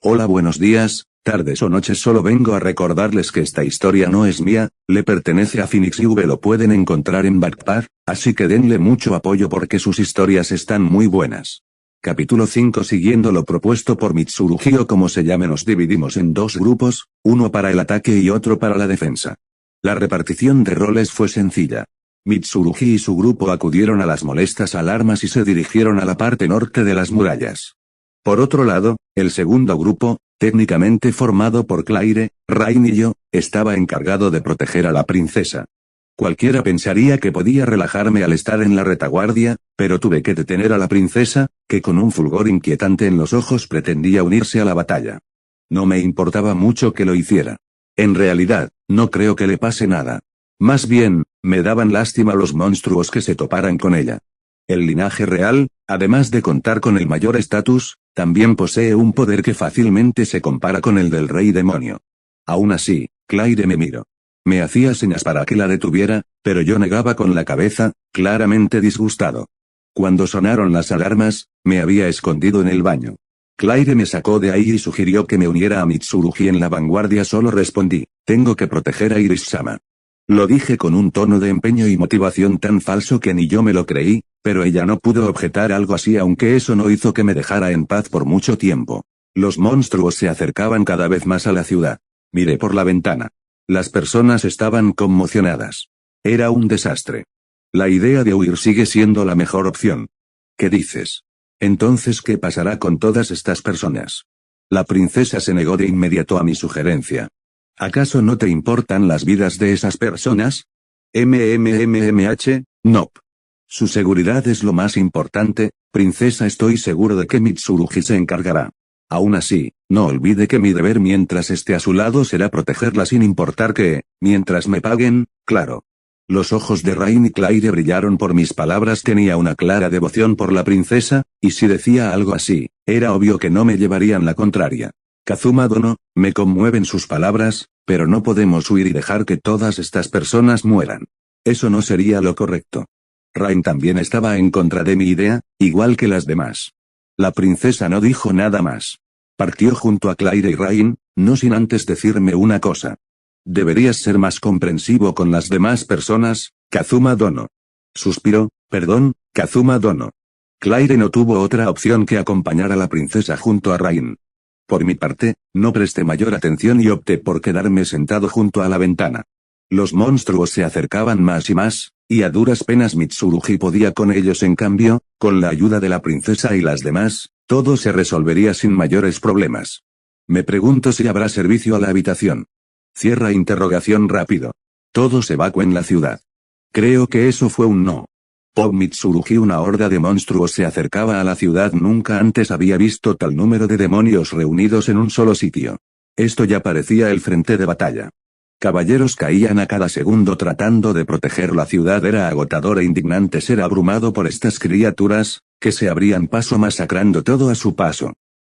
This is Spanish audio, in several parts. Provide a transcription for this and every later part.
Hola, buenos días, tardes o noches. Solo vengo a recordarles que esta historia no es mía, le pertenece a Phoenix y lo pueden encontrar en Wattpad, así que denle mucho apoyo porque sus historias están muy buenas. Capítulo 5. Siguiendo lo propuesto por Mitsurugi, o como se llame, nos dividimos en dos grupos, uno para el ataque y otro para la defensa. La repartición de roles fue sencilla. Mitsurugi y su grupo acudieron a las molestas alarmas y se dirigieron a la parte norte de las murallas. Por otro lado, el segundo grupo, técnicamente formado por Claire, Rain y yo, estaba encargado de proteger a la princesa. Cualquiera pensaría que podía relajarme al estar en la retaguardia, pero tuve que detener a la princesa, que con un fulgor inquietante en los ojos pretendía unirse a la batalla. No me importaba mucho que lo hiciera. En realidad, no creo que le pase nada. Más bien, me daban lástima los monstruos que se toparan con ella. El linaje real, además de contar con el mayor estatus, también posee un poder que fácilmente se compara con el del rey demonio. Aún así, Claire me miró. Me hacía señas para que la detuviera, pero yo negaba con la cabeza, claramente disgustado. Cuando sonaron las alarmas, me había escondido en el baño. Claire me sacó de ahí y sugirió que me uniera a Mitsurugi en la vanguardia. Solo respondí, tengo que proteger a Iris-sama. Lo dije con un tono de empeño y motivación tan falso que ni yo me lo creí, pero ella no pudo objetar algo así, aunque eso no hizo que me dejara en paz por mucho tiempo. Los monstruos se acercaban cada vez más a la ciudad. Miré por la ventana. Las personas estaban conmocionadas. Era un desastre. La idea de huir sigue siendo la mejor opción. ¿Qué dices? Entonces, ¿qué pasará con todas estas personas? La princesa se negó de inmediato a mi sugerencia. ¿Acaso no te importan las vidas de esas personas? Nope. Su seguridad es lo más importante, princesa. Estoy seguro de que Mitsurugi se encargará. Aún así, no olvide que mi deber mientras esté a su lado será protegerla sin importar que, mientras me paguen, claro. Los ojos de Rain y Claire brillaron por mis palabras. Tenía una clara devoción por la princesa, y si decía algo así, era obvio que no me llevarían la contraria. Kazuma Dono, me conmueven sus palabras, pero no podemos huir y dejar que todas estas personas mueran. Eso no sería lo correcto. Rain también estaba en contra de mi idea, igual que las demás. La princesa no dijo nada más. Partió junto a Claire y Rain, no sin antes decirme una cosa. Deberías ser más comprensivo con las demás personas, Kazuma Dono. Suspiró, perdón, Kazuma Dono. Claire no tuvo otra opción que acompañar a la princesa junto a Rain. Por mi parte, no presté mayor atención y opté por quedarme sentado junto a la ventana. Los monstruos se acercaban más y más, y a duras penas Mitsurugi podía con ellos. En cambio, con la ayuda de la princesa y las demás, todo se resolvería sin mayores problemas. Me pregunto si habrá servicio a la habitación. Cierra interrogación rápido. Todos evacúen la ciudad. Creo que eso fue un no. Oh, Mitsurugi, una horda de monstruos se acercaba a la ciudad. Nunca antes había visto tal número de demonios reunidos en un solo sitio. Esto ya parecía el frente de batalla. Caballeros caían a cada segundo tratando de proteger la ciudad. Era agotador e indignante ser abrumado por estas criaturas, que se abrían paso masacrando todo a su paso.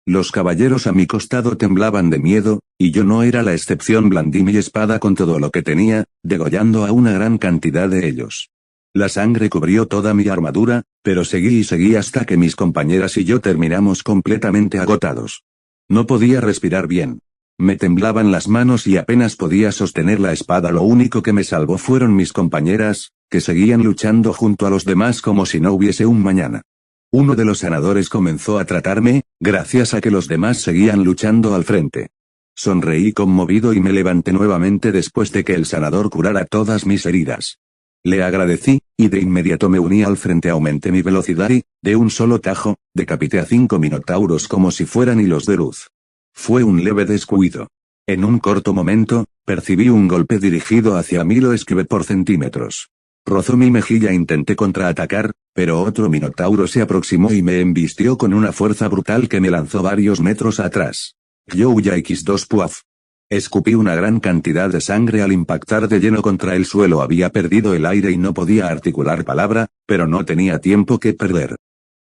Los caballeros a mi costado temblaban de miedo, y yo no era la excepción. Blandí mi espada con todo lo que tenía, degollando a una gran cantidad de ellos. La sangre cubrió toda mi armadura, pero seguí y seguí hasta que mis compañeras y yo terminamos completamente agotados. No podía respirar bien. Me temblaban las manos y apenas podía sostener la espada. Lo único que me salvó fueron mis compañeras, que seguían luchando junto a los demás como si no hubiese un mañana. Uno de los sanadores comenzó a tratarme, gracias a que los demás seguían luchando al frente. Sonreí conmovido y me levanté nuevamente después de que el sanador curara todas mis heridas. Le agradecí, y de inmediato me uní al frente. Aumenté mi velocidad y, de un solo tajo, decapité a 5 minotauros como si fueran hilos de luz. Fue un leve descuido. En un corto momento, percibí un golpe dirigido hacia mí. Lo esquivé por centímetros. Rozó mi mejilla. Intenté contraatacar, pero otro minotauro se aproximó y me embistió con una fuerza brutal que me lanzó varios metros atrás. Youya X2 Puaf. Escupí una gran cantidad de sangre al impactar de lleno contra el suelo. Había perdido el aire y no podía articular palabra, pero no tenía tiempo que perder.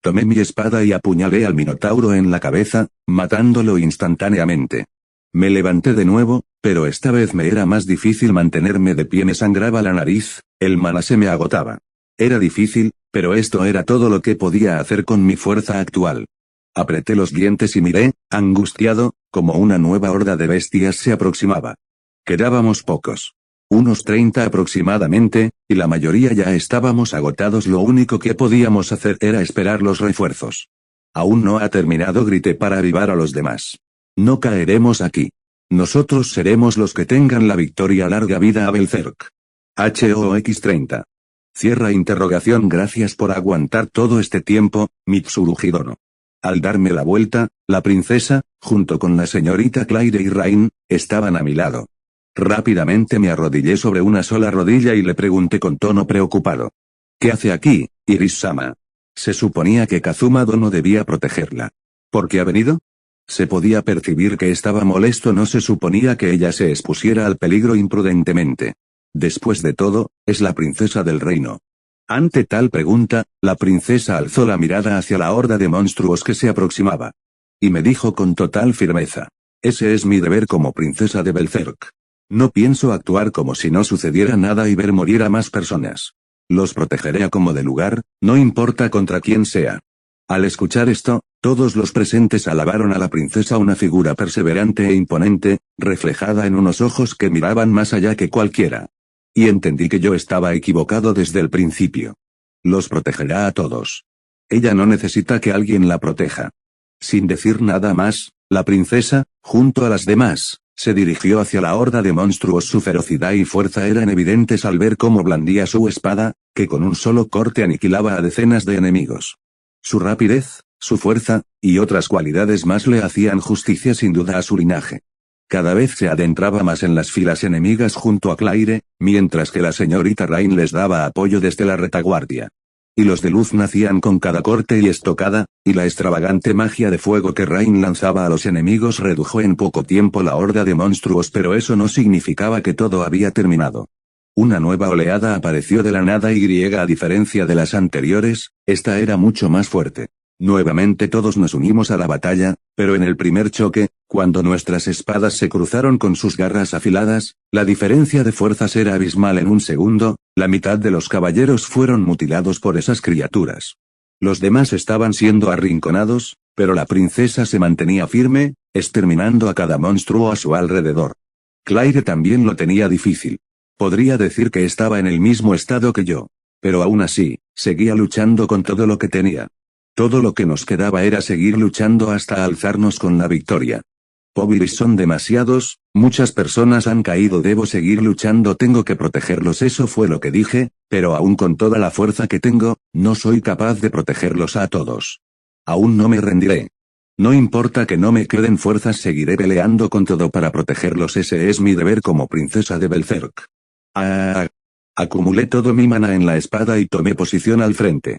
Tomé mi espada y apuñalé al minotauro en la cabeza, matándolo instantáneamente. Me levanté de nuevo, pero esta vez me era más difícil mantenerme de pie. Me sangraba la nariz, el maná se me agotaba. Era difícil, pero esto era todo lo que podía hacer con mi fuerza actual. Apreté los dientes y miré, angustiado, como una nueva horda de bestias se aproximaba. Quedábamos pocos. Unos 30 aproximadamente, y la mayoría ya estábamos agotados. Lo único que podíamos hacer era esperar los refuerzos. Aún no ha terminado, grité para avivar a los demás. No caeremos aquí. Nosotros seremos los que tengan la victoria. Larga vida a Berserk. HOX 30. Cierra interrogación. Gracias por aguantar todo este tiempo, Mitsurugi Dono. Al darme la vuelta, la princesa, junto con la señorita Claire y Rain, estaban a mi lado. Rápidamente me arrodillé sobre una sola rodilla y le pregunté con tono preocupado. ¿Qué hace aquí, Iris-sama? Se suponía que Kazuma Dono debía protegerla. ¿Por qué ha venido? Se podía percibir que estaba molesto. No se suponía que ella se expusiera al peligro imprudentemente. Después de todo, es la princesa del reino. Ante tal pregunta, la princesa alzó la mirada hacia la horda de monstruos que se aproximaba. Y me dijo con total firmeza. Ese es mi deber como princesa de Berserk. No pienso actuar como si no sucediera nada y ver morir a más personas. Los protegeré a como de lugar, no importa contra quién sea. Al escuchar esto, todos los presentes alabaron a la princesa, una figura perseverante e imponente, reflejada en unos ojos que miraban más allá que cualquiera. Y entendí que yo estaba equivocado desde el principio. Los protegerá a todos. Ella no necesita que alguien la proteja. Sin decir nada más, la princesa, junto a las demás, se dirigió hacia la horda de monstruos. Su ferocidad y fuerza eran evidentes al ver cómo blandía su espada, que con un solo corte aniquilaba a decenas de enemigos. Su rapidez, su fuerza, y otras cualidades más le hacían justicia sin duda a su linaje. Cada vez se adentraba más en las filas enemigas junto a Claire, mientras que la señorita Rain les daba apoyo desde la retaguardia. Y los de luz nacían con cada corte y estocada, y la extravagante magia de fuego que Rain lanzaba a los enemigos redujo en poco tiempo la horda de monstruos, pero eso no significaba que todo había terminado. Una nueva oleada apareció de la nada y a diferencia de las anteriores, esta era mucho más fuerte. Nuevamente todos nos unimos a la batalla, pero en el primer choque, cuando nuestras espadas se cruzaron con sus garras afiladas, la diferencia de fuerzas era abismal. En un segundo, la mitad de los caballeros fueron mutilados por esas criaturas. Los demás estaban siendo arrinconados, pero la princesa se mantenía firme, exterminando a cada monstruo a su alrededor. Claire también lo tenía difícil. Podría decir que estaba en el mismo estado que yo. Pero aún así, seguía luchando con todo lo que tenía. Todo lo que nos quedaba era seguir luchando hasta alzarnos con la victoria. Pobres son demasiados, muchas personas han caído, debo seguir luchando, tengo que protegerlos, eso fue lo que dije, pero aún con toda la fuerza que tengo, no soy capaz de protegerlos a todos. Aún no me rendiré. No importa que no me queden fuerzas, seguiré peleando con todo para protegerlos, ese es mi deber como princesa de Berserk. Acumulé todo mi mana en la espada y tomé posición al frente.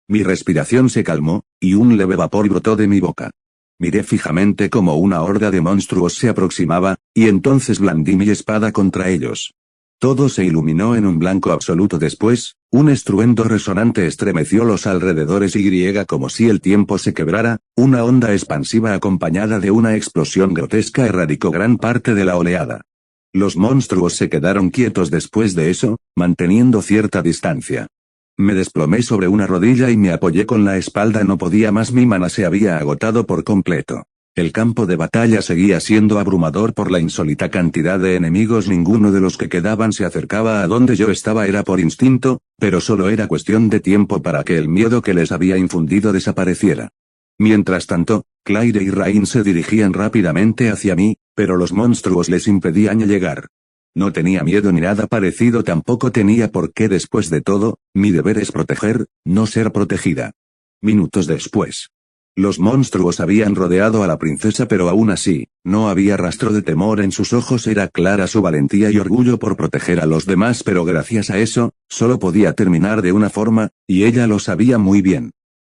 Mi respiración se calmó, y un leve vapor brotó de mi boca. Miré fijamente cómo una horda de monstruos se aproximaba, y entonces blandí mi espada contra ellos. Todo se iluminó en un blanco absoluto. Después, un estruendo resonante estremeció los alrededores y como si el tiempo se quebrara, una onda expansiva acompañada de una explosión grotesca erradicó gran parte de la oleada. Los monstruos se quedaron quietos después de eso, manteniendo cierta distancia. Me desplomé sobre una rodilla y me apoyé con la espalda, no podía más, mi mana se había agotado por completo. El campo de batalla seguía siendo abrumador por la insólita cantidad de enemigos, ninguno de los que quedaban se acercaba a donde yo estaba, era por instinto, pero solo era cuestión de tiempo para que el miedo que les había infundido desapareciera. Mientras tanto, Claire y Rain se dirigían rápidamente hacia mí, pero los monstruos les impedían llegar. No tenía miedo ni nada parecido, tampoco tenía por qué. Después de todo, mi deber es proteger, no ser protegida. Minutos después. Los monstruos habían rodeado a la princesa, pero aún así, no había rastro de temor en sus ojos, era clara su valentía y orgullo por proteger a los demás, pero gracias a eso, solo podía terminar de una forma, y ella lo sabía muy bien.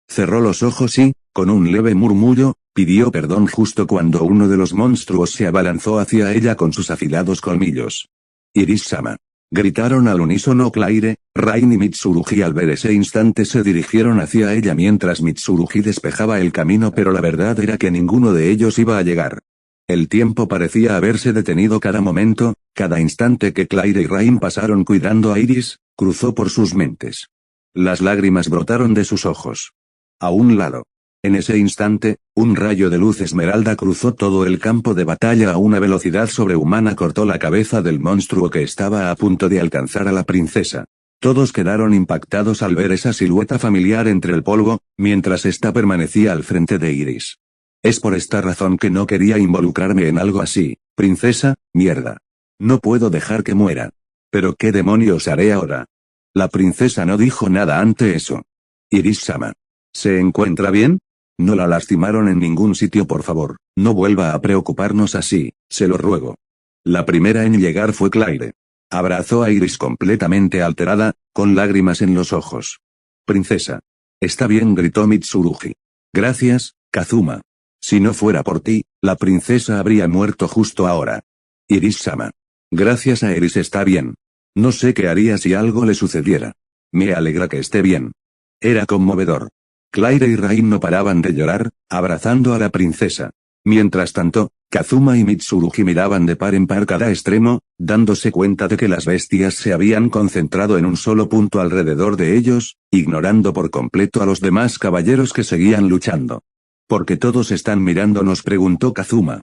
Cerró los ojos y, con un leve murmullo, pidió perdón justo cuando uno de los monstruos se abalanzó hacia ella con sus afilados colmillos. Iris-sama. Gritaron al unísono Claire, Rain y Mitsurugi. Al ver ese instante se dirigieron hacia ella mientras Mitsurugi despejaba el camino, pero la verdad era que ninguno de ellos iba a llegar. El tiempo parecía haberse detenido. Cada momento, cada instante que Claire y Rain pasaron cuidando a Iris, cruzó por sus mentes. Las lágrimas brotaron de sus ojos. A un lado. En ese instante, un rayo de luz esmeralda cruzó todo el campo de batalla a una velocidad sobrehumana, cortó la cabeza del monstruo que estaba a punto de alcanzar a la princesa. Todos quedaron impactados al ver esa silueta familiar entre el polvo, mientras ésta permanecía al frente de Iris. Es por esta razón que no quería involucrarme en algo así, princesa, mierda. No puedo dejar que muera. ¿Pero qué demonios haré ahora? La princesa no dijo nada ante eso. Iris-sama. ¿Se encuentra bien? No la lastimaron en ningún sitio, por favor, no vuelva a preocuparnos así, se lo ruego. La primera en llegar fue Claire. Abrazó a Iris completamente alterada, con lágrimas en los ojos. Princesa. Está bien, gritó Mitsurugi. Gracias, Kazuma. Si no fuera por ti, la princesa habría muerto justo ahora. Iris-sama. Gracias a Iris está bien. No sé qué haría si algo le sucediera. Me alegra que esté bien. Era conmovedor. Claire y Rain no paraban de llorar, abrazando a la princesa. Mientras tanto, Kazuma y Mitsurugi miraban de par en par cada extremo, dándose cuenta de que las bestias se habían concentrado en un solo punto alrededor de ellos, ignorando por completo a los demás caballeros que seguían luchando. ¿Por qué todos están mirando?, nos preguntó Kazuma.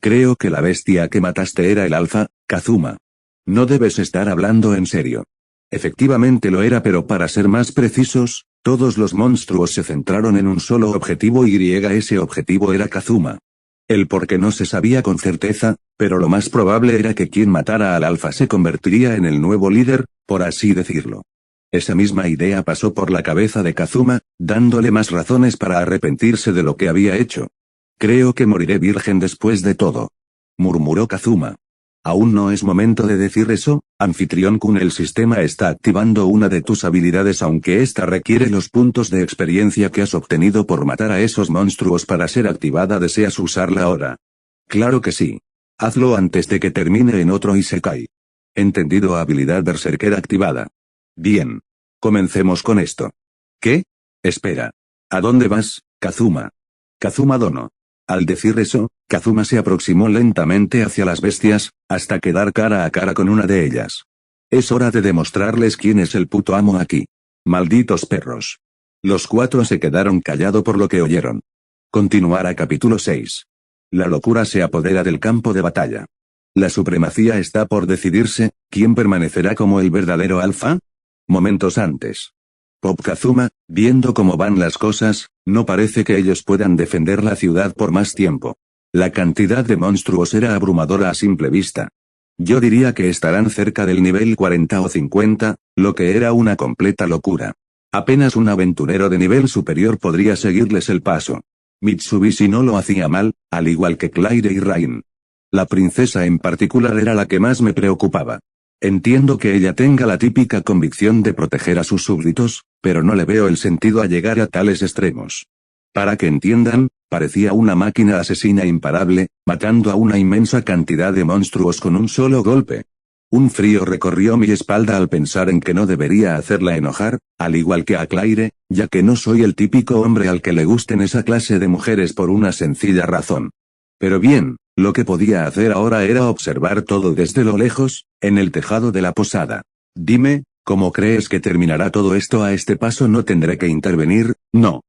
Creo que la bestia que mataste era el alfa, Kazuma. No debes estar hablando en serio. Efectivamente lo era, pero para ser más precisos, todos los monstruos se centraron en un solo objetivo y ese objetivo era Kazuma. El por qué no se sabía con certeza, pero lo más probable era que quien matara al alfa se convertiría en el nuevo líder, por así decirlo. Esa misma idea pasó por la cabeza de Kazuma, dándole más razones para arrepentirse de lo que había hecho. Creo que moriré virgen después de todo. Murmuró Kazuma. Aún no es momento de decir eso, anfitrión Kun. El sistema está activando una de tus habilidades, aunque esta requiere los puntos de experiencia que has obtenido por matar a esos monstruos para ser activada. ¿Deseas usarla ahora? Claro que sí. Hazlo antes de que termine en otro Isekai. Entendido. Habilidad Berserker activada. Bien. Comencemos con esto. ¿Qué? Espera. ¿A dónde vas, Kazuma? Kazuma Dono. Al decir eso, Kazuma se aproximó lentamente hacia las bestias, hasta quedar cara a cara con una de ellas. Es hora de demostrarles quién es el puto amo aquí. Malditos perros. Los cuatro se quedaron callados por lo que oyeron. Continuará capítulo 6. La locura se apodera del campo de batalla. La supremacía está por decidirse, ¿quién permanecerá como el verdadero alfa? Momentos antes. Pop Kazuma, viendo cómo van las cosas, no parece que ellos puedan defender la ciudad por más tiempo. La cantidad de monstruos era abrumadora a simple vista. Yo diría que estarán cerca del nivel 40 o 50, lo que era una completa locura. Apenas un aventurero de nivel superior podría seguirles el paso. Mitsubishi no lo hacía mal, al igual que Claire y Rain. La princesa en particular era la que más me preocupaba. Entiendo que ella tenga la típica convicción de proteger a sus súbditos, pero no le veo el sentido a llegar a tales extremos. Para que entiendan, parecía una máquina asesina imparable, matando a una inmensa cantidad de monstruos con un solo golpe. Un frío recorrió mi espalda al pensar en que no debería hacerla enojar, al igual que a Claire, ya que no soy el típico hombre al que le gusten esa clase de mujeres por una sencilla razón. Pero bien, lo que podía hacer ahora era observar todo desde lo lejos, en el tejado de la posada. Dime, ¿cómo crees que terminará todo esto? A este paso no tendré que intervenir, no.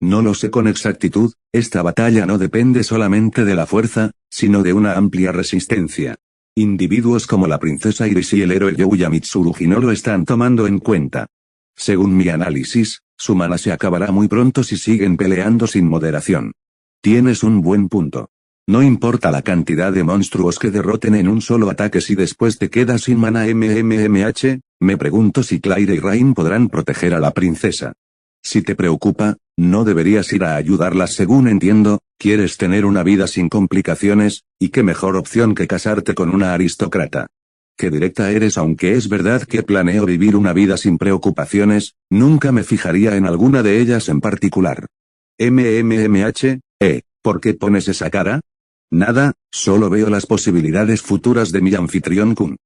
No lo sé con exactitud, esta batalla no depende solamente de la fuerza, sino de una amplia resistencia. Individuos como la princesa Iris y el héroe Youya Mitsurugi no lo están tomando en cuenta. Según mi análisis, su mana se acabará muy pronto si siguen peleando sin moderación. Tienes un buen punto. No importa la cantidad de monstruos que derroten en un solo ataque si después te quedas sin mana. Me pregunto si Claire y Rain podrán proteger a la princesa. Si te preocupa, no deberías ir a ayudarlas. Según entiendo, quieres tener una vida sin complicaciones, y qué mejor opción que casarte con una aristócrata. Qué directa eres. Aunque es verdad que planeo vivir una vida sin preocupaciones, nunca me fijaría en alguna de ellas en particular. ¿Por qué pones esa cara? Nada, solo veo las posibilidades futuras de mi anfitrión Kun.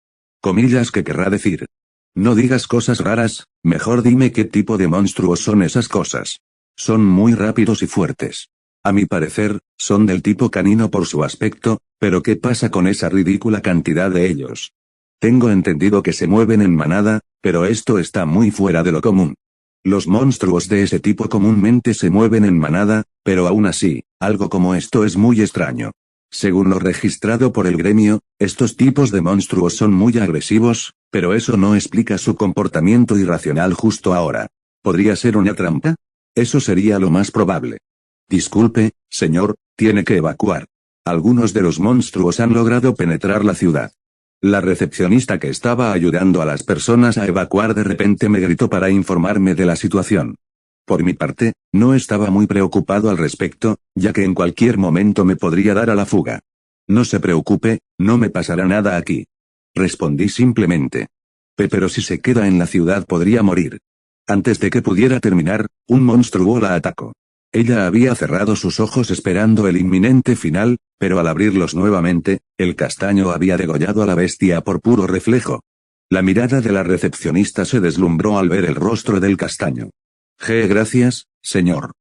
Comillas, ¿qué querrá decir? No digas cosas raras, mejor dime qué tipo de monstruos son esas cosas. Son muy rápidos y fuertes. A mi parecer, son del tipo canino por su aspecto, pero ¿qué pasa con esa ridícula cantidad de ellos? Tengo entendido que se mueven en manada, pero esto está muy fuera de lo común. Los monstruos de ese tipo comúnmente se mueven en manada, pero aún así, algo como esto es muy extraño. Según lo registrado por el gremio, estos tipos de monstruos son muy agresivos, pero eso no explica su comportamiento irracional justo ahora. ¿Podría ser una trampa? Eso sería lo más probable. Disculpe, señor, tiene que evacuar. Algunos de los monstruos han logrado penetrar la ciudad. La recepcionista que estaba ayudando a las personas a evacuar de repente me gritó para informarme de la situación. Por mi parte, no estaba muy preocupado al respecto, ya que en cualquier momento me podría dar a la fuga. No se preocupe, no me pasará nada aquí. Respondí simplemente. Pero si se queda en la ciudad podría morir. Antes de que pudiera terminar, un monstruo la atacó. Ella había cerrado sus ojos esperando el inminente final, pero al abrirlos nuevamente, el castaño había degollado a la bestia por puro reflejo. La mirada de la recepcionista se deslumbró al ver el rostro del castaño. Gracias, señor.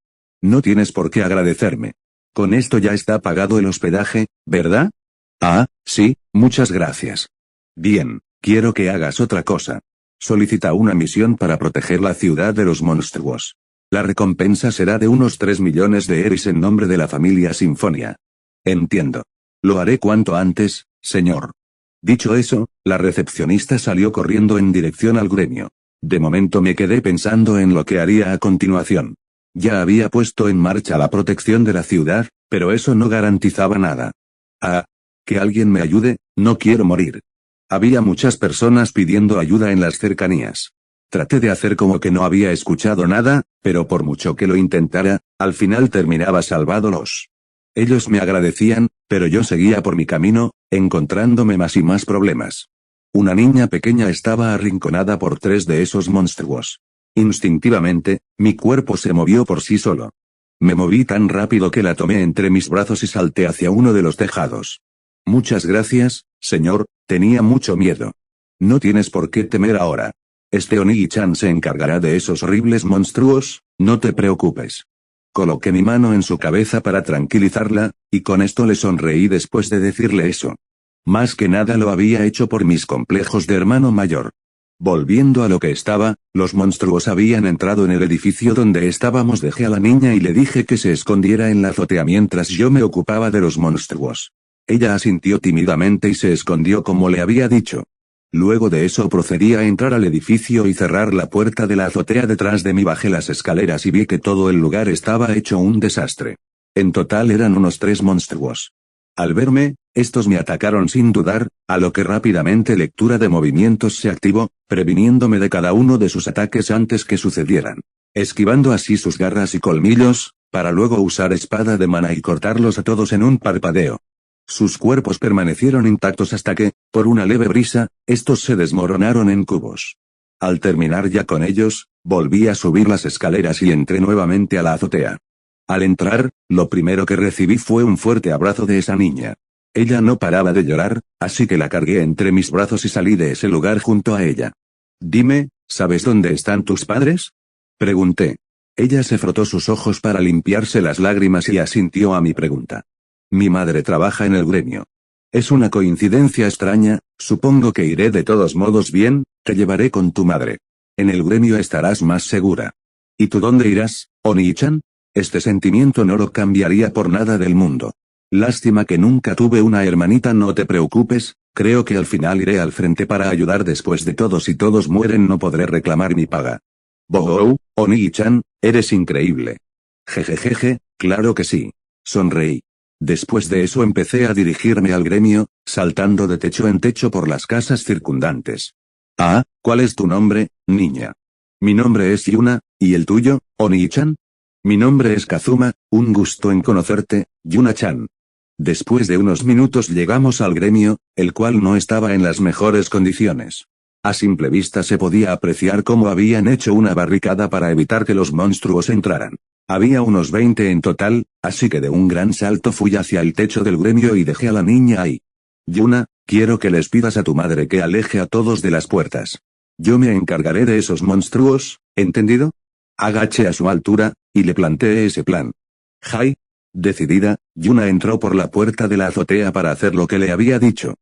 No tienes por qué agradecerme. Con esto ya está pagado el hospedaje, ¿verdad? Ah, sí, muchas gracias. Bien, quiero que hagas otra cosa. Solicita una misión para proteger la ciudad de los monstruos. La recompensa será de unos 3 millones de eris en nombre de la familia Sinfonia. Entiendo. Lo haré cuanto antes, señor. Dicho eso, la recepcionista salió corriendo en dirección al gremio. De momento me quedé pensando en lo que haría a continuación. Ya había puesto en marcha la protección de la ciudad, pero eso no garantizaba nada. Ah, que alguien me ayude, no quiero morir. Había muchas personas pidiendo ayuda en las cercanías. Traté de hacer como que no había escuchado nada, pero por mucho que lo intentara, al final terminaba salvándolos. Ellos me agradecían, pero yo seguía por mi camino, encontrándome más y más problemas. Una niña pequeña estaba arrinconada por 3 de esos monstruos. Instintivamente, mi cuerpo se movió por sí solo. Me moví tan rápido que la tomé entre mis brazos y salté hacia uno de los tejados. Muchas gracias, señor, tenía mucho miedo. No tienes por qué temer ahora. Este Onigi-chan se encargará de esos horribles monstruos, no te preocupes. Coloqué mi mano en su cabeza para tranquilizarla, y con esto le sonreí después de decirle eso. Más que nada lo había hecho por mis complejos de hermano mayor. Volviendo a lo que estaba, los monstruos habían entrado en el edificio donde estábamos. Dejé a la niña y le dije que se escondiera en la azotea mientras yo me ocupaba de los monstruos. Ella asintió tímidamente y se escondió como le había dicho. Luego de eso procedí a entrar al edificio y cerrar la puerta de la azotea detrás de mí. Bajé las escaleras y vi que todo el lugar estaba hecho un desastre. En total eran unos 3 monstruos. Al verme, estos me atacaron sin dudar, a lo que rápidamente lectura de movimientos se activó, previniéndome de cada uno de sus ataques antes que sucedieran. Esquivando así sus garras y colmillos, para luego usar espada de mana y cortarlos a todos en un parpadeo. Sus cuerpos permanecieron intactos hasta que, por una leve brisa, estos se desmoronaron en cubos. Al terminar ya con ellos, volví a subir las escaleras y entré nuevamente a la azotea. Al entrar, lo primero que recibí fue un fuerte abrazo de esa niña. Ella no paraba de llorar, así que la cargué entre mis brazos y salí de ese lugar junto a ella. Dime, ¿sabes dónde están tus padres? Pregunté. Ella se frotó sus ojos para limpiarse las lágrimas y asintió a mi pregunta. Mi madre trabaja en el gremio. Es una coincidencia extraña, supongo que iré de todos modos. Bien, te llevaré con tu madre. En el gremio estarás más segura. ¿Y tú dónde irás, Oni-chan? Este sentimiento no lo cambiaría por nada del mundo. Lástima que nunca tuve una hermanita. No te preocupes, creo que al final iré al frente para ayudar. Después de todo, si todos mueren no podré reclamar mi paga. Boou, Oni-chan, eres increíble. Jejejeje, claro que sí. Sonreí. Después de eso empecé a dirigirme al gremio, saltando de techo en techo por las casas circundantes. Ah, ¿cuál es tu nombre, niña? Mi nombre es Yuna, ¿y el tuyo, Oni-chan? Mi nombre es Kazuma, un gusto en conocerte, Yuna-chan. Después de unos minutos llegamos al gremio, el cual no estaba en las mejores condiciones. A simple vista se podía apreciar cómo habían hecho una barricada para evitar que los monstruos entraran. Había unos 20 en total, así que de un gran salto fui hacia el techo del gremio y dejé a la niña ahí. Yuna, quiero que les pidas a tu madre que aleje a todos de las puertas. Yo me encargaré de esos monstruos, ¿entendido? Agaché a su altura, y le planteé ese plan. Decidida, Yuna entró por la puerta de la azotea para hacer lo que le había dicho.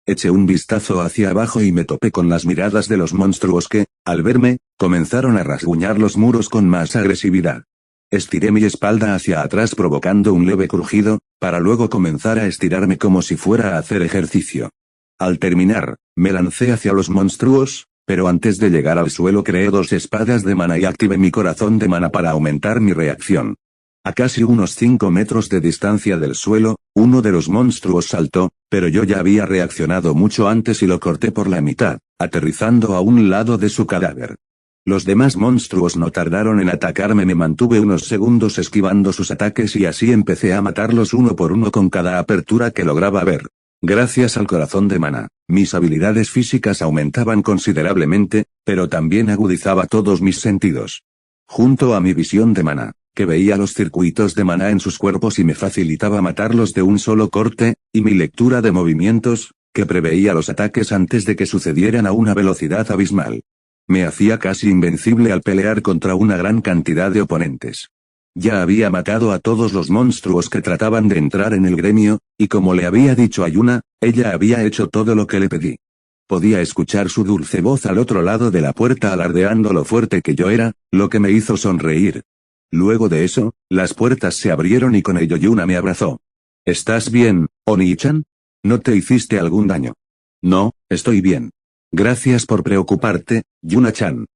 Eché un vistazo hacia abajo y me topé con las miradas de los monstruos que, al verme, comenzaron a rasguñar los muros con más agresividad. Estiré mi espalda hacia atrás provocando un leve crujido, para luego comenzar a estirarme como si fuera a hacer ejercicio. Al terminar, me lancé hacia los monstruos, pero antes de llegar al suelo creé 2 espadas de mana y activé mi corazón de mana para aumentar mi reacción. A casi unos 5 metros de distancia del suelo, uno de los monstruos saltó, pero yo ya había reaccionado mucho antes y lo corté por la mitad, aterrizando a un lado de su cadáver. Los demás monstruos no tardaron en atacarme, me mantuve unos segundos esquivando sus ataques y así empecé a matarlos uno por uno con cada apertura que lograba ver. Gracias al corazón de mana, mis habilidades físicas aumentaban considerablemente, pero también agudizaba todos mis sentidos. Junto a mi visión de mana, que veía los circuitos de maná en sus cuerpos y me facilitaba matarlos de un solo corte, y mi lectura de movimientos, que preveía los ataques antes de que sucedieran a una velocidad abismal. Me hacía casi invencible al pelear contra una gran cantidad de oponentes. Ya había matado a todos los monstruos que trataban de entrar en el gremio, y como le había dicho a Yuna, ella había hecho todo lo que le pedí. Podía escuchar su dulce voz al otro lado de la puerta alardeando lo fuerte que yo era, lo que me hizo sonreír. Luego de eso, las puertas se abrieron y con ello Yuna me abrazó. ¿Estás bien, Oni-chan? ¿No te hiciste algún daño? No, estoy bien. Gracias por preocuparte, Yuna-chan.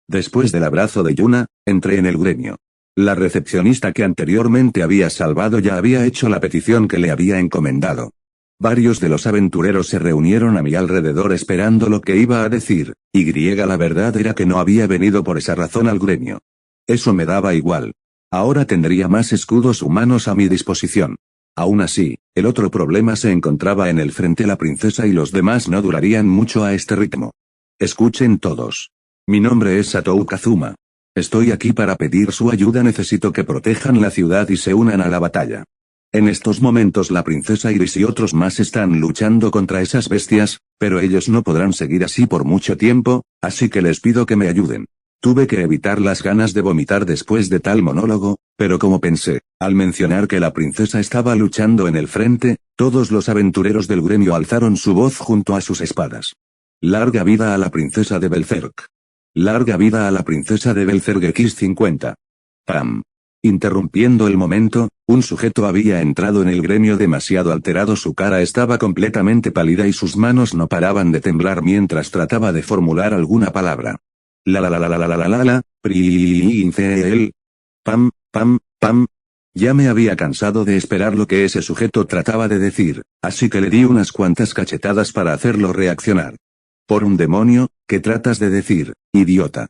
Después del abrazo de Yuna, entré en el gremio. La recepcionista que anteriormente había salvado ya había hecho la petición que le había encomendado. Varios de los aventureros se reunieron a mi alrededor esperando lo que iba a decir, y la verdad era que no había venido por esa razón al gremio. Eso me daba igual. Ahora tendría más escudos humanos a mi disposición. Aún así, el otro problema se encontraba en el frente. La princesa y los demás no durarían mucho a este ritmo. Escuchen todos. Mi nombre es Satou Kazuma. Estoy aquí para pedir su ayuda. Necesito que protejan la ciudad y se unan a la batalla. En estos momentos la princesa Iris y otros más están luchando contra esas bestias, pero ellos no podrán seguir así por mucho tiempo, así que les pido que me ayuden. Tuve que evitar las ganas de vomitar después de tal monólogo, pero como pensé, al mencionar que la princesa estaba luchando en el frente, todos los aventureros del gremio alzaron su voz junto a sus espadas. Larga vida a la princesa de Belzerk. Larga vida a la princesa de Belzerk X50. ¡Pam! Interrumpiendo el momento, un sujeto había entrado en el gremio demasiado alterado. Su cara estaba completamente pálida y sus manos no paraban de temblar mientras trataba de formular alguna palabra. Princel. Pam, pam, pam. Ya me había cansado de esperar lo que ese sujeto trataba de decir, así que le di unas cuantas cachetadas para hacerlo reaccionar. Por un demonio, ¿qué tratas de decir, idiota?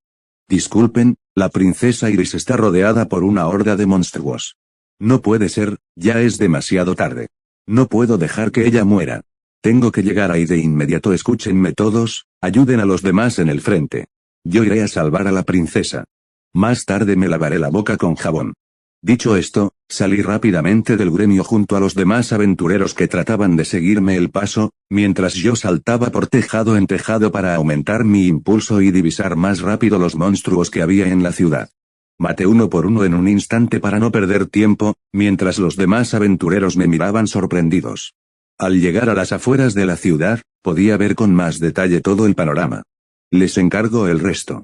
Disculpen, la princesa Iris está rodeada por una horda de monstruos. No puede ser, ya es demasiado tarde. No puedo dejar que ella muera. Tengo que llegar ahí de inmediato. Escúchenme todos, ayuden a los demás en el frente. Yo iré a salvar a la princesa. Más tarde me lavaré la boca con jabón. Dicho esto, salí rápidamente del gremio junto a los demás aventureros que trataban de seguirme el paso, mientras yo saltaba por tejado en tejado para aumentar mi impulso y divisar más rápido los monstruos que había en la ciudad. Maté uno por uno en un instante para no perder tiempo, mientras los demás aventureros me miraban sorprendidos. Al llegar a las afueras de la ciudad, podía ver con más detalle todo el panorama. Les encargo el resto.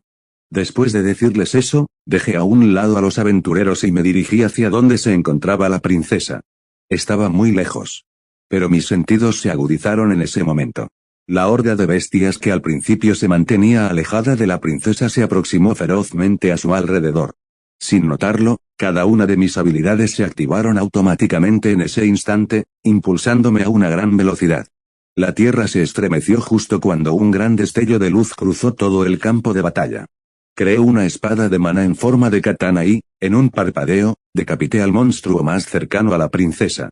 Después de decirles eso, dejé a un lado a los aventureros y me dirigí hacia donde se encontraba la princesa. Estaba muy lejos. Pero mis sentidos se agudizaron en ese momento. La horda de bestias que al principio se mantenía alejada de la princesa se aproximó ferozmente a su alrededor. Sin notarlo, cada una de mis habilidades se activaron automáticamente en ese instante, impulsándome a una gran velocidad. La tierra se estremeció justo cuando un gran destello de luz cruzó todo el campo de batalla. Creé una espada de mana en forma de katana y, en un parpadeo, decapité al monstruo más cercano a la princesa.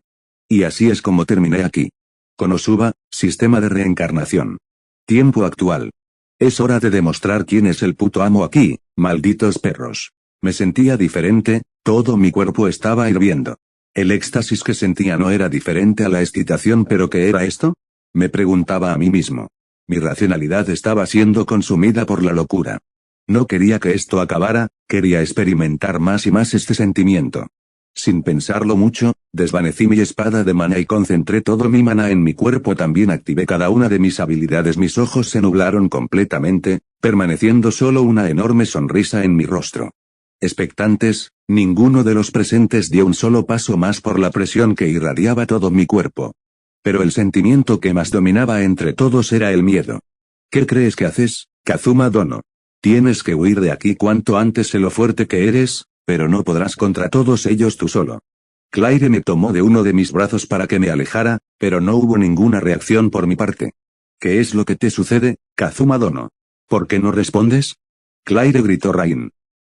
Y así es como terminé aquí. Konosuba, sistema de reencarnación. Tiempo actual. Es hora de demostrar quién es el puto amo aquí, malditos perros. Me sentía diferente, todo mi cuerpo estaba hirviendo. El éxtasis que sentía no era diferente a la excitación, pero ¿qué era esto? Me preguntaba a mí mismo. Mi racionalidad estaba siendo consumida por la locura. No quería que esto acabara, quería experimentar más y más este sentimiento. Sin pensarlo mucho, desvanecí mi espada de mana y concentré todo mi mana en mi cuerpo. También activé cada una de mis habilidades. Mis ojos se nublaron completamente, permaneciendo solo una enorme sonrisa en mi rostro. Expectantes, ninguno de los presentes dio un solo paso más por la presión que irradiaba todo mi cuerpo. Pero el sentimiento que más dominaba entre todos era el miedo. ¿Qué crees que haces, Kazuma Dono? Tienes que huir de aquí cuanto antes. Sé lo fuerte que eres, pero no podrás contra todos ellos tú solo. Claire me tomó de uno de mis brazos para que me alejara, pero no hubo ninguna reacción por mi parte. ¿Qué es lo que te sucede, Kazuma Dono? ¿Por qué no respondes? Claire, gritó Rain.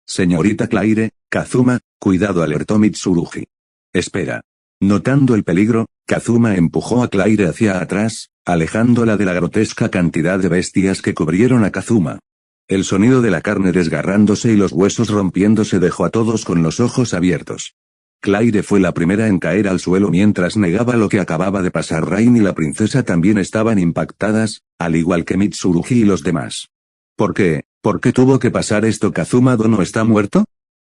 Señorita Claire, Kazuma, cuidado, alertó Mitsurugi. Espera. Notando el peligro, Kazuma empujó a Claire hacia atrás, alejándola de la grotesca cantidad de bestias que cubrieron a Kazuma. El sonido de la carne desgarrándose y los huesos rompiéndose dejó a todos con los ojos abiertos. Claire fue la primera en caer al suelo mientras negaba lo que acababa de pasar. Rain y la princesa también estaban impactadas, al igual que Mitsurugi y los demás. ¿Por qué? ¿Por qué tuvo que pasar esto? ¿Kazuma Dono está muerto?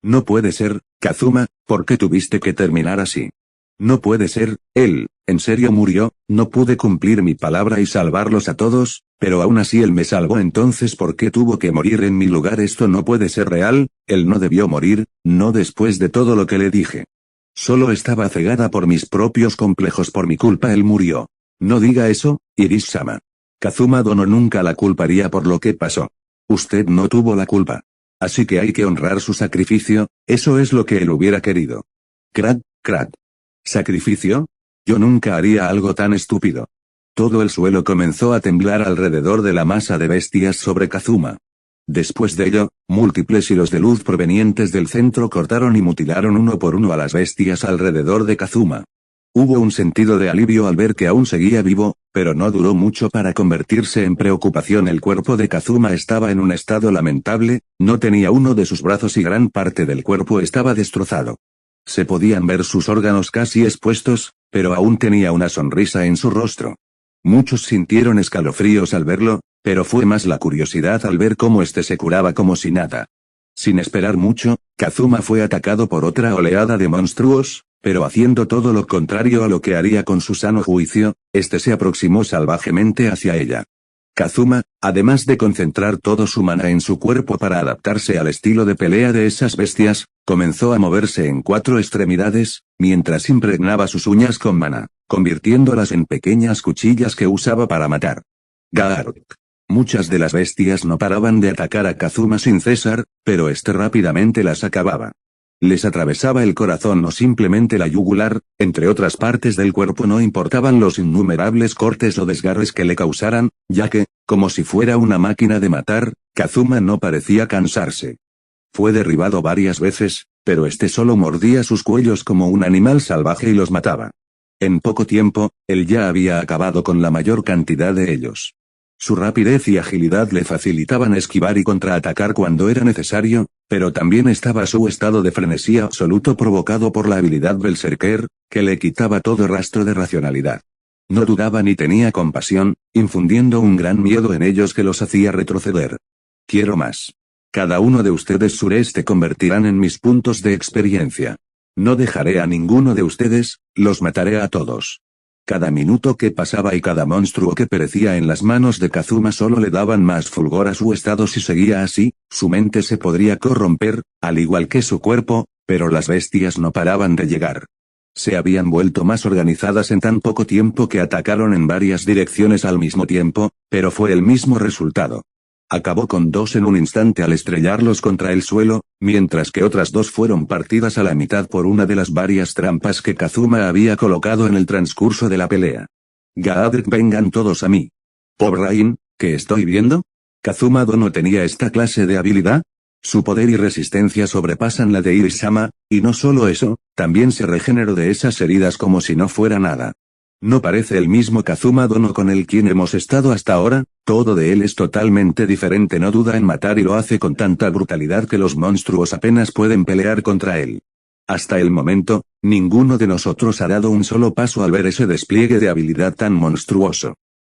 No puede ser, Kazuma, ¿por qué tuviste que terminar así? No puede ser, él, en serio murió. No pude cumplir mi palabra y salvarlos a todos, pero aún así él me salvó. Entonces ¿por qué tuvo que morir en mi lugar? Esto no puede ser real, él no debió morir, no después de todo lo que le dije. Solo estaba cegada por mis propios complejos. Por mi culpa él murió. No diga eso, Iris-sama. Kazuma Dono nunca la culparía por lo que pasó. Usted no tuvo la culpa. Así que hay que honrar su sacrificio, eso es lo que él hubiera querido. Crack, crack. ¿Sacrificio? Yo nunca haría algo tan estúpido. Todo el suelo comenzó a temblar alrededor de la masa de bestias sobre Kazuma. Después de ello, múltiples hilos de luz provenientes del centro cortaron y mutilaron uno por uno a las bestias alrededor de Kazuma. Hubo un sentido de alivio al ver que aún seguía vivo, pero no duró mucho para convertirse en preocupación. El cuerpo de Kazuma estaba en un estado lamentable, no tenía uno de sus brazos y gran parte del cuerpo estaba destrozado. Se podían ver sus órganos casi expuestos, pero aún tenía una sonrisa en su rostro. Muchos sintieron escalofríos al verlo, pero fue más la curiosidad al ver cómo este se curaba como si nada. Sin esperar mucho, Kazuma fue atacado por otra oleada de monstruos, pero haciendo todo lo contrario a lo que haría con su sano juicio, este se aproximó salvajemente hacia ella. Kazuma, además de concentrar todo su mana en su cuerpo para adaptarse al estilo de pelea de esas bestias, comenzó a moverse en 4 extremidades, mientras impregnaba sus uñas con mana, convirtiéndolas en pequeñas cuchillas que usaba para matar. Gark. Muchas de las bestias no paraban de atacar a Kazuma sin cesar, pero este rápidamente las acababa. Les atravesaba el corazón o simplemente la yugular, entre otras partes del cuerpo. No importaban los innumerables cortes o desgarres que le causaran, ya que, como si fuera una máquina de matar, Kazuma no parecía cansarse. Fue derribado varias veces, pero este solo mordía sus cuellos como un animal salvaje y los mataba. En poco tiempo, él ya había acabado con la mayor cantidad de ellos. Su rapidez y agilidad le facilitaban esquivar y contraatacar cuando era necesario, pero también estaba su estado de frenesí absoluto provocado por la habilidad Berserker, que le quitaba todo rastro de racionalidad. No dudaba ni tenía compasión, infundiendo un gran miedo en ellos que los hacía retroceder. Quiero más. Cada uno de ustedes sureste convertirán en mis puntos de experiencia. No dejaré a ninguno de ustedes, los mataré a todos. Cada minuto que pasaba y cada monstruo que perecía en las manos de Kazuma solo le daban más fulgor a su estado. Si seguía así, su mente se podría corromper, al igual que su cuerpo, pero las bestias no paraban de llegar. Se habían vuelto más organizadas en tan poco tiempo que atacaron en varias direcciones al mismo tiempo, pero fue el mismo resultado. Acabó con 2 en un instante al estrellarlos contra el suelo, mientras que otras 2 fueron partidas a la mitad por una de las varias trampas que Kazuma había colocado en el transcurso de la pelea. Gaadek, vengan todos a mí. Pobre Rain, ¿qué estoy viendo? ¿Kazuma Dono tenía esta clase de habilidad? Su poder y resistencia sobrepasan la de Iris-sama, y no solo eso, también se regeneró de esas heridas como si no fuera nada. No parece el mismo Kazuma Dono con el quien hemos estado hasta ahora, todo de él es totalmente diferente. No duda en matar y lo hace con tanta brutalidad que los monstruos apenas pueden pelear contra él. Hasta el momento, ninguno de nosotros ha dado un solo paso al ver ese despliegue de habilidad tan monstruoso.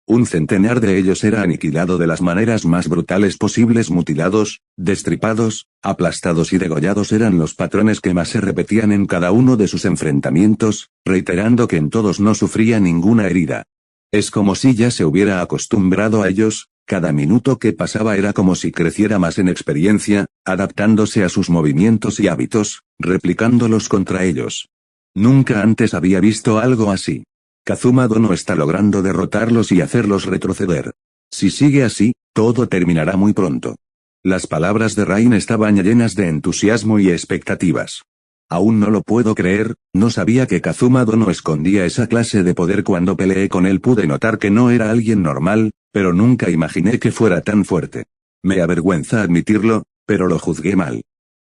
Un centenar de ellos era aniquilado de las maneras más brutales posibles, mutilados, destripados, aplastados y degollados eran los patrones que más se repetían en cada uno de sus enfrentamientos, reiterando que en todos no sufría ninguna herida. Es como si ya se hubiera acostumbrado a ellos, cada minuto que pasaba era como si creciera más en experiencia, adaptándose a sus movimientos y hábitos, replicándolos contra ellos. Nunca antes había visto algo así. Kazuma Dono está logrando derrotarlos y hacerlos retroceder. Si sigue así, todo terminará muy pronto. Las palabras de Rain estaban llenas de entusiasmo y expectativas. Aún no lo puedo creer, no sabía que Kazuma Dono escondía esa clase de poder. Cuando peleé con él pude notar que no era alguien normal, pero nunca imaginé que fuera tan fuerte. Me avergüenza admitirlo, pero lo juzgué mal.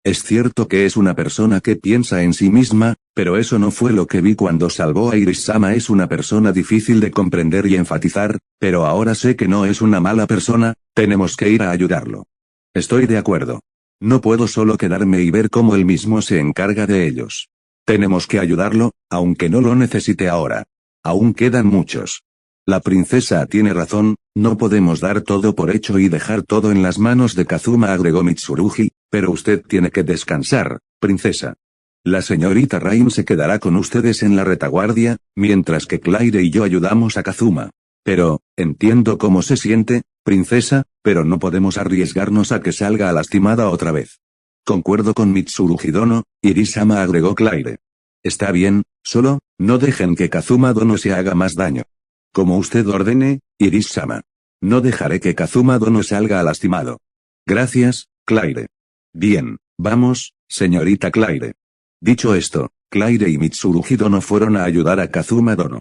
Es cierto que es una persona que piensa en sí misma, pero eso no fue lo que vi cuando salvó a Iris-sama. Es una persona difícil de comprender y enfatizar, pero ahora sé que no es una mala persona, tenemos que ir a ayudarlo. Estoy de acuerdo. No puedo solo quedarme y ver cómo él mismo se encarga de ellos. Tenemos que ayudarlo, aunque no lo necesite ahora. Aún quedan muchos. La princesa tiene razón, no podemos dar todo por hecho y dejar todo en las manos de Kazuma, agregó Mitsurugi, pero usted tiene que descansar, princesa. La señorita Rain se quedará con ustedes en la retaguardia, mientras que Claire y yo ayudamos a Kazuma. Pero, entiendo cómo se siente, princesa, pero no podemos arriesgarnos a que salga lastimada otra vez. Concuerdo con Mitsurugi Dono, Iris-sama, agregó Claire. Está bien, solo, no dejen que Kazuma Dono se haga más daño. Como usted ordene, Iris-sama. No dejaré que Kazuma Dono salga lastimado. Gracias, Claire. Bien, vamos, señorita Claire. Dicho esto, Claire y Mitsurugi Dono fueron a ayudar a Kazuma Dono.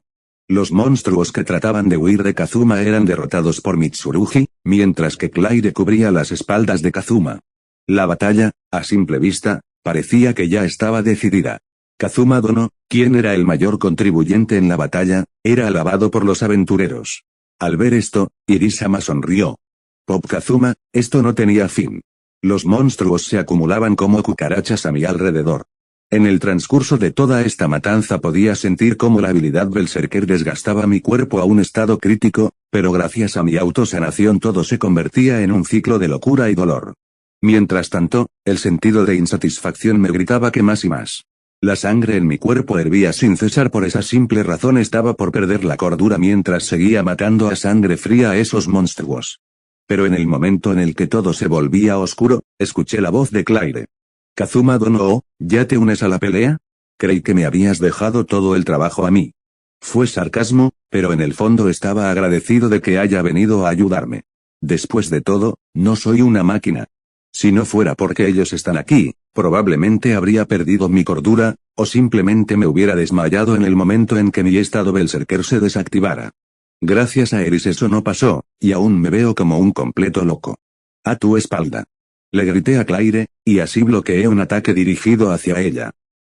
Los monstruos que trataban de huir de Kazuma eran derrotados por Mitsurugi, mientras que Claire cubría las espaldas de Kazuma. La batalla, a simple vista, parecía que ya estaba decidida. Kazuma Dono, quien era el mayor contribuyente en la batalla, era alabado por los aventureros. Al ver esto, Iris-sama sonrió. Pop Kazuma, esto no tenía fin. Los monstruos se acumulaban como cucarachas a mi alrededor. En el transcurso de toda esta matanza podía sentir cómo la habilidad Berserker desgastaba mi cuerpo a un estado crítico, pero gracias a mi autosanación todo se convertía en un ciclo de locura y dolor. Mientras tanto, el sentido de insatisfacción me gritaba que más y más. La sangre en mi cuerpo hervía sin cesar. Por esa simple razón estaba por perder la cordura mientras seguía matando a sangre fría a esos monstruos. Pero en el momento en el que todo se volvía oscuro, escuché la voz de Claire. Kazuma Dono, ¿ya te unes a la pelea? Creí que me habías dejado todo el trabajo a mí. Fue sarcasmo, pero en el fondo estaba agradecido de que haya venido a ayudarme. Después de todo, no soy una máquina. Si no fuera porque ellos están aquí, probablemente habría perdido mi cordura, o simplemente me hubiera desmayado en el momento en que mi estado Berserker se desactivara. Gracias a Eris eso no pasó, y aún me veo como un completo loco. A tu espalda. Le grité a Claire, y así bloqueé un ataque dirigido hacia ella.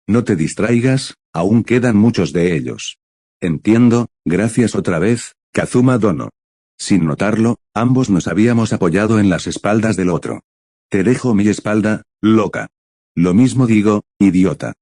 No te distraigas, aún quedan muchos de ellos. Entiendo, gracias otra vez, Kazuma Dono. Sin notarlo, ambos nos habíamos apoyado en las espaldas del otro. Te dejo mi espalda, loca. Lo mismo digo, idiota.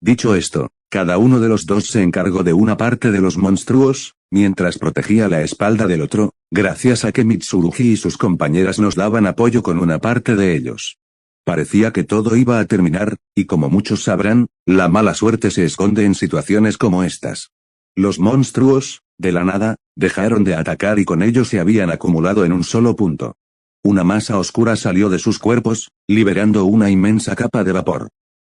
Dicho esto, cada uno de los dos se encargó de una parte de los monstruos, mientras protegía la espalda del otro, gracias a que Mitsurugi y sus compañeras nos daban apoyo con una parte de ellos. Parecía que todo iba a terminar, y como muchos sabrán, la mala suerte se esconde en situaciones como estas. Los monstruos, de la nada, dejaron de atacar y con ellos se habían acumulado en un solo punto. Una masa oscura salió de sus cuerpos, liberando una inmensa capa de vapor.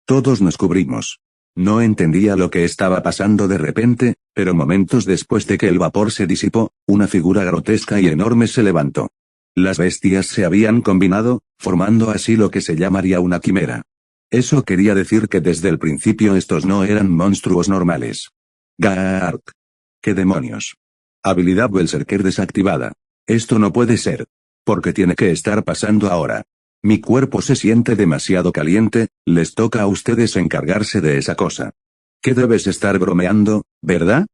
Todos nos cubrimos. No entendía lo que estaba pasando de repente, pero momentos después de que el vapor se disipó, una figura grotesca y enorme se levantó. Las bestias se habían combinado, formando así lo que se llamaría una quimera. Eso quería decir que desde el principio estos no eran monstruos normales. Gark. ¿Qué demonios? Habilidad Berserker desactivada. Esto no puede ser. ¿Por qué tiene que estar pasando ahora? Mi cuerpo se siente demasiado caliente, les toca a ustedes encargarse de esa cosa. ¿Qué debes estar bromeando, verdad?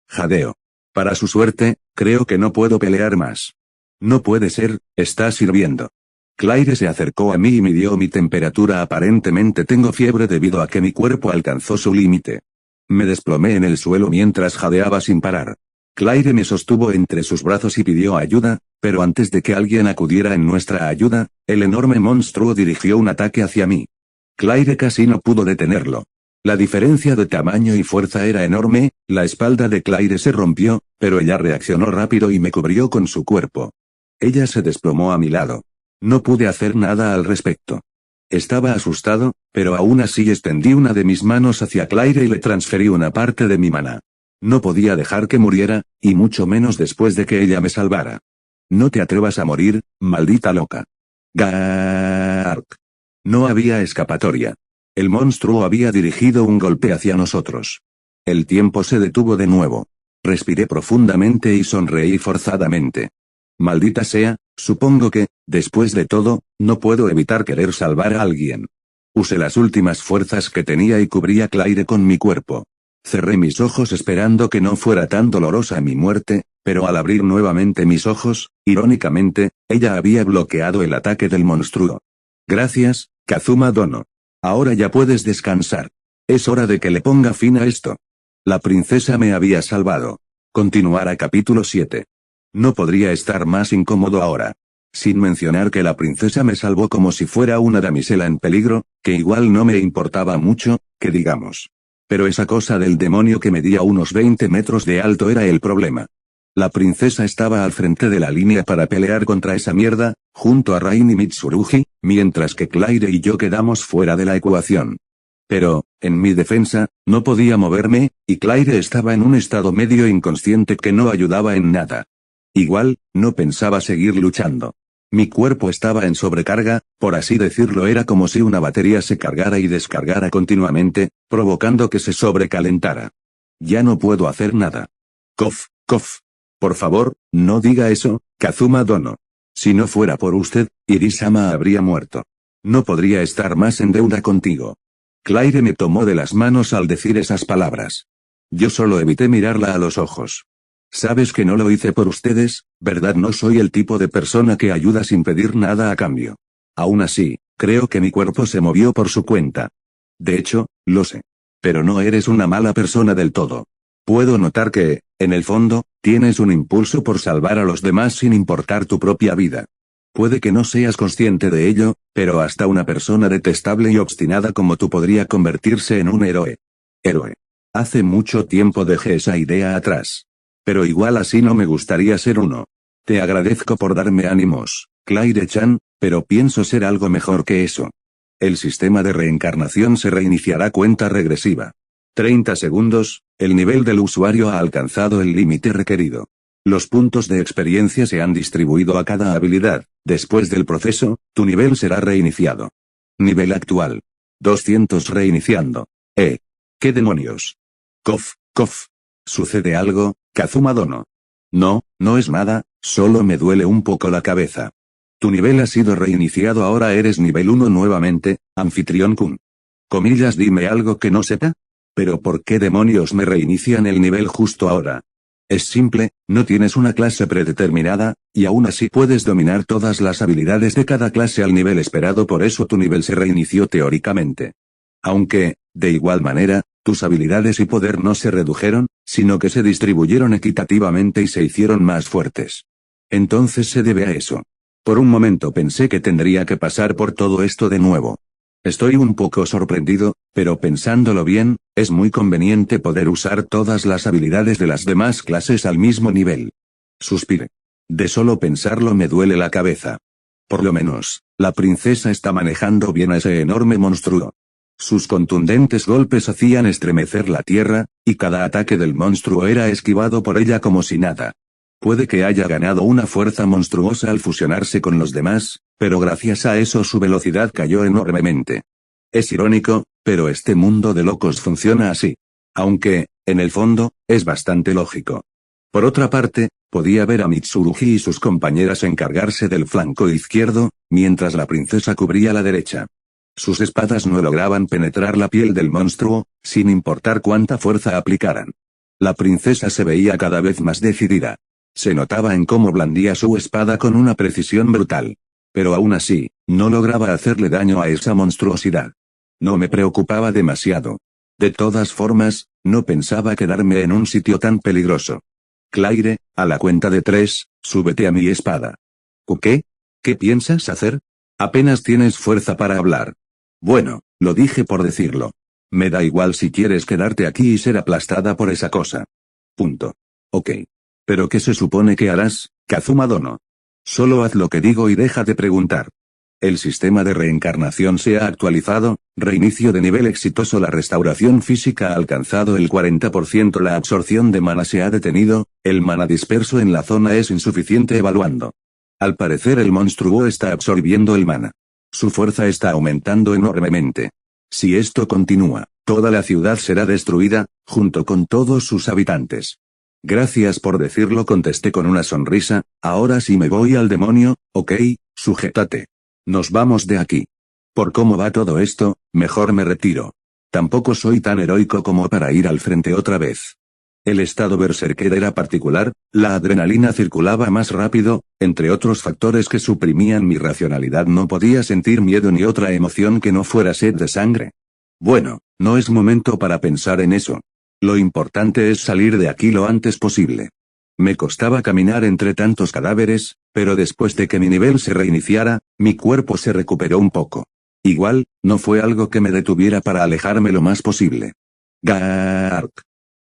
Jadeo. Para su suerte, creo que no puedo pelear más. No puede ser, está sirviendo. Claire se acercó a mí y midió mi temperatura. Aparentemente tengo fiebre debido a que mi cuerpo alcanzó su límite. Me desplomé en el suelo mientras jadeaba sin parar. Claire me sostuvo entre sus brazos y pidió ayuda, pero antes de que alguien acudiera en nuestra ayuda, el enorme monstruo dirigió un ataque hacia mí. Claire casi no pudo detenerlo. La diferencia de tamaño y fuerza era enorme, la espalda de Claire se rompió, pero ella reaccionó rápido y me cubrió con su cuerpo. Ella se desplomó a mi lado. No pude hacer nada al respecto. Estaba asustado, pero aún así extendí una de mis manos hacia Claire y le transferí una parte de mi maná. No podía dejar que muriera, y mucho menos después de que ella me salvara. No te atrevas a morir, maldita loca. Gark. No había escapatoria. El monstruo había dirigido un golpe hacia nosotros. El tiempo se detuvo de nuevo. Respiré profundamente y sonreí forzadamente. Maldita sea, supongo que, después de todo, no puedo evitar querer salvar a alguien. Usé las últimas fuerzas que tenía y cubrí a Claire con mi cuerpo. Cerré mis ojos esperando que no fuera tan dolorosa mi muerte, pero al abrir nuevamente mis ojos, irónicamente, ella había bloqueado el ataque del monstruo. Gracias, Kazuma Dono. Ahora ya puedes descansar. Es hora de que le ponga fin a esto. La princesa me había salvado. Continuar a capítulo 7. No podría estar más incómodo ahora. Sin mencionar que la princesa me salvó como si fuera una damisela en peligro, que igual no me importaba mucho, que digamos. Pero esa cosa del demonio que medía unos 20 metros de alto era el problema. La princesa estaba al frente de la línea para pelear contra esa mierda, junto a Rain y Mitsurugi, mientras que Claire y yo quedamos fuera de la ecuación. Pero, en mi defensa, no podía moverme, y Claire estaba en un estado medio inconsciente que no ayudaba en nada. Igual, no pensaba seguir luchando. Mi cuerpo estaba en sobrecarga, por así decirlo, era como si una batería se cargara y descargara continuamente, provocando que se sobrecalentara. Ya no puedo hacer nada. Cof, cof. Por favor, no diga eso, Kazuma Dono. Si no fuera por usted, Irisama habría muerto. No podría estar más en deuda contigo. Claire me tomó de las manos al decir esas palabras. Yo solo evité mirarla a los ojos. Sabes que no lo hice por ustedes, ¿verdad? No soy el tipo de persona que ayuda sin pedir nada a cambio. Aún así, creo que mi cuerpo se movió por su cuenta. De hecho, lo sé. Pero no eres una mala persona del todo. Puedo notar que, en el fondo, tienes un impulso por salvar a los demás sin importar tu propia vida. Puede que no seas consciente de ello, pero hasta una persona detestable y obstinada como tú podría convertirse en un héroe. Héroe. Hace mucho tiempo dejé esa idea atrás. Pero igual así no me gustaría ser uno. Te agradezco por darme ánimos, Claire-chan, pero pienso ser algo mejor que eso. El sistema de reencarnación se reiniciará cuenta regresiva. 30 segundos, el nivel del usuario ha alcanzado el límite requerido. Los puntos de experiencia se han distribuido a cada habilidad. Después del proceso, tu nivel será reiniciado. Nivel actual. 200 reiniciando. ¿Qué demonios? Cof, cof. ¿Sucede algo, Kazuma Dono? No, no es nada, solo me duele un poco la cabeza. Tu nivel ha sido reiniciado, ahora eres nivel 1 nuevamente, anfitrión-kun. Comillas, dime algo que no sepa. ¿Pero por qué demonios me reinician el nivel justo ahora? Es simple, no tienes una clase predeterminada, y aún así puedes dominar todas las habilidades de cada clase al nivel esperado, por eso tu nivel se reinició teóricamente. Aunque, de igual manera, tus habilidades y poder no se redujeron, sino que se distribuyeron equitativamente y se hicieron más fuertes. Entonces se debe a eso. Por un momento pensé que tendría que pasar por todo esto de nuevo. Estoy un poco sorprendido, pero pensándolo bien, es muy conveniente poder usar todas las habilidades de las demás clases al mismo nivel. Suspiré. De solo pensarlo me duele la cabeza. Por lo menos, la princesa está manejando bien a ese enorme monstruo. Sus contundentes golpes hacían estremecer la tierra, y cada ataque del monstruo era esquivado por ella como si nada. Puede que haya ganado una fuerza monstruosa al fusionarse con los demás, pero gracias a eso su velocidad cayó enormemente. Es irónico, pero este mundo de locos funciona así. Aunque, en el fondo, es bastante lógico. Por otra parte, podía ver a Mitsurugi y sus compañeras encargarse del flanco izquierdo, mientras la princesa cubría la derecha. Sus espadas no lograban penetrar la piel del monstruo, sin importar cuánta fuerza aplicaran. La princesa se veía cada vez más decidida. Se notaba en cómo blandía su espada con una precisión brutal. Pero aún así, no lograba hacerle daño a esa monstruosidad. No me preocupaba demasiado. De todas formas, no pensaba quedarme en un sitio tan peligroso. Claire, a la cuenta de 3, súbete a mi espada. ¿Qué? ¿Qué piensas hacer? Apenas tienes fuerza para hablar. Bueno, lo dije por decirlo. Me da igual si quieres quedarte aquí y ser aplastada por esa cosa. Punto. Ok. ¿Pero qué se supone que harás, Kazuma Dono? Solo haz lo que digo y deja de preguntar. El sistema de reencarnación se ha actualizado, reinicio de nivel exitoso. La restauración física ha alcanzado el 40%. La absorción de mana se ha detenido, el mana disperso en la zona es insuficiente. Evaluando. Al parecer el monstruo está absorbiendo el mana. Su fuerza está aumentando enormemente. Si esto continúa, toda la ciudad será destruida, junto con todos sus habitantes. Gracias por decirlo, contesté con una sonrisa. Ahora sí me voy al demonio, ok, sujétate. Nos vamos de aquí. Por cómo va todo esto, mejor me retiro. Tampoco soy tan heroico como para ir al frente otra vez. El estado berserker era particular, la adrenalina circulaba más rápido, entre otros factores que suprimían mi racionalidad. No podía sentir miedo ni otra emoción que no fuera sed de sangre. Bueno, no es momento para pensar en eso. Lo importante es salir de aquí lo antes posible. Me costaba caminar entre tantos cadáveres, pero después de que mi nivel se reiniciara, mi cuerpo se recuperó un poco. Igual, no fue algo que me detuviera para alejarme lo más posible. Gark.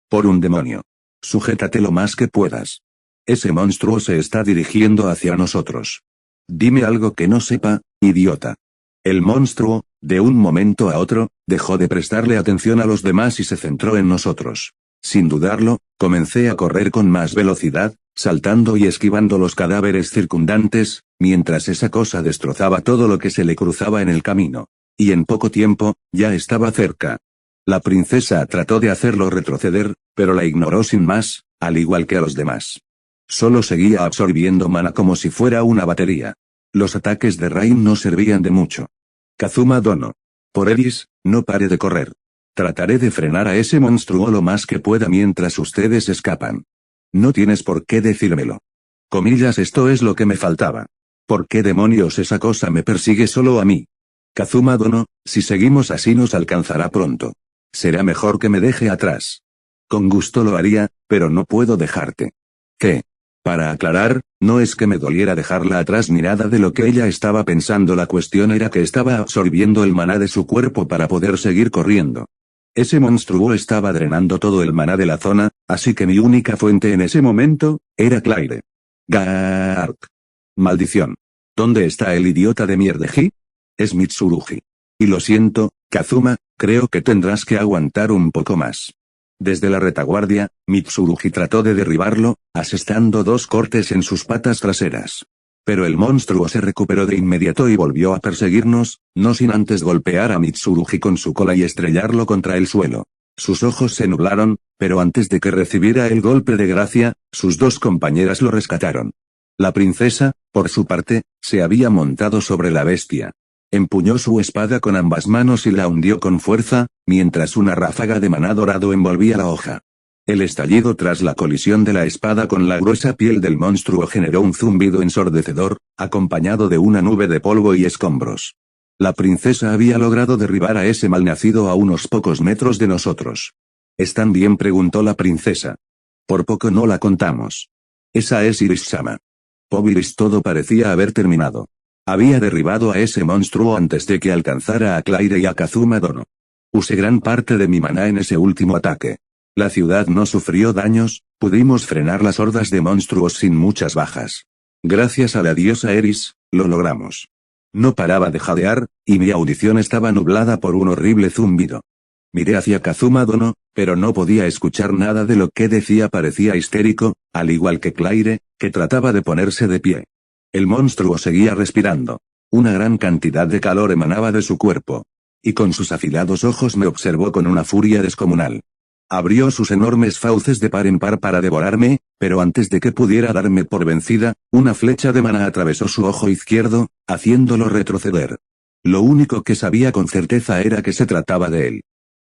Por un demonio. Sujétate lo más que puedas. Ese monstruo se está dirigiendo hacia nosotros. Dime algo que no sepa, idiota. El monstruo, de un momento a otro, dejó de prestarle atención a los demás y se centró en nosotros. Sin dudarlo, comencé a correr con más velocidad, saltando y esquivando los cadáveres circundantes, mientras esa cosa destrozaba todo lo que se le cruzaba en el camino. Y en poco tiempo, ya estaba cerca. La princesa trató de hacerlo retroceder, pero la ignoró sin más, al igual que a los demás. Solo seguía absorbiendo mana como si fuera una batería. Los ataques de Rain no servían de mucho. Kazuma Dono. Por Eris, no pare de correr. Trataré de frenar a ese monstruo lo más que pueda mientras ustedes escapan. No tienes por qué decírmelo. Comillas, esto es lo que me faltaba. ¿Por qué demonios esa cosa me persigue solo a mí? Kazuma Dono, si seguimos así nos alcanzará pronto. Será mejor que me deje atrás. Con gusto lo haría, pero no puedo dejarte. ¿Qué? Para aclarar, no es que me doliera dejarla atrás ni nada de lo que ella estaba pensando. La cuestión era que estaba absorbiendo el maná de su cuerpo para poder seguir corriendo. Ese monstruo estaba drenando todo el maná de la zona, así que mi única fuente en ese momento, era Claire. Gark. Maldición. ¿Dónde está el idiota de Mierdeji? Es Mitsurugi. Y lo siento, Kazuma, creo que tendrás que aguantar un poco más. Desde la retaguardia, Mitsurugi trató de derribarlo, asestando 2 cortes en sus patas traseras. Pero el monstruo se recuperó de inmediato y volvió a perseguirnos, no sin antes golpear a Mitsurugi con su cola y estrellarlo contra el suelo. Sus ojos se nublaron, pero antes de que recibiera el golpe de gracia, sus 2 compañeras lo rescataron. La princesa, por su parte, se había montado sobre la bestia. Empuñó su espada con ambas manos y la hundió con fuerza, mientras una ráfaga de maná dorado envolvía la hoja. El estallido tras la colisión de la espada con la gruesa piel del monstruo generó un zumbido ensordecedor, acompañado de una nube de polvo y escombros. La princesa había logrado derribar a ese malnacido a unos pocos metros de nosotros. ¿Están bien?, preguntó la princesa. Por poco no la contamos. Esa es Iris-sama. Pobiris, todo parecía haber terminado. Había derribado a ese monstruo antes de que alcanzara a Claire y a Kazuma Dono. Usé gran parte de mi maná en ese último ataque. La ciudad no sufrió daños, pudimos frenar las hordas de monstruos sin muchas bajas. Gracias a la diosa Eris, lo logramos. No paraba de jadear, y mi audición estaba nublada por un horrible zumbido. Miré hacia Kazuma Dono, pero no podía escuchar nada de lo que decía. Parecía histérico, al igual que Claire, que trataba de ponerse de pie. El monstruo seguía respirando. Una gran cantidad de calor emanaba de su cuerpo. Y con sus afilados ojos me observó con una furia descomunal. Abrió sus enormes fauces de par en par para devorarme, pero antes de que pudiera darme por vencida, una flecha de maná atravesó su ojo izquierdo, haciéndolo retroceder. Lo único que sabía con certeza era que se trataba de él.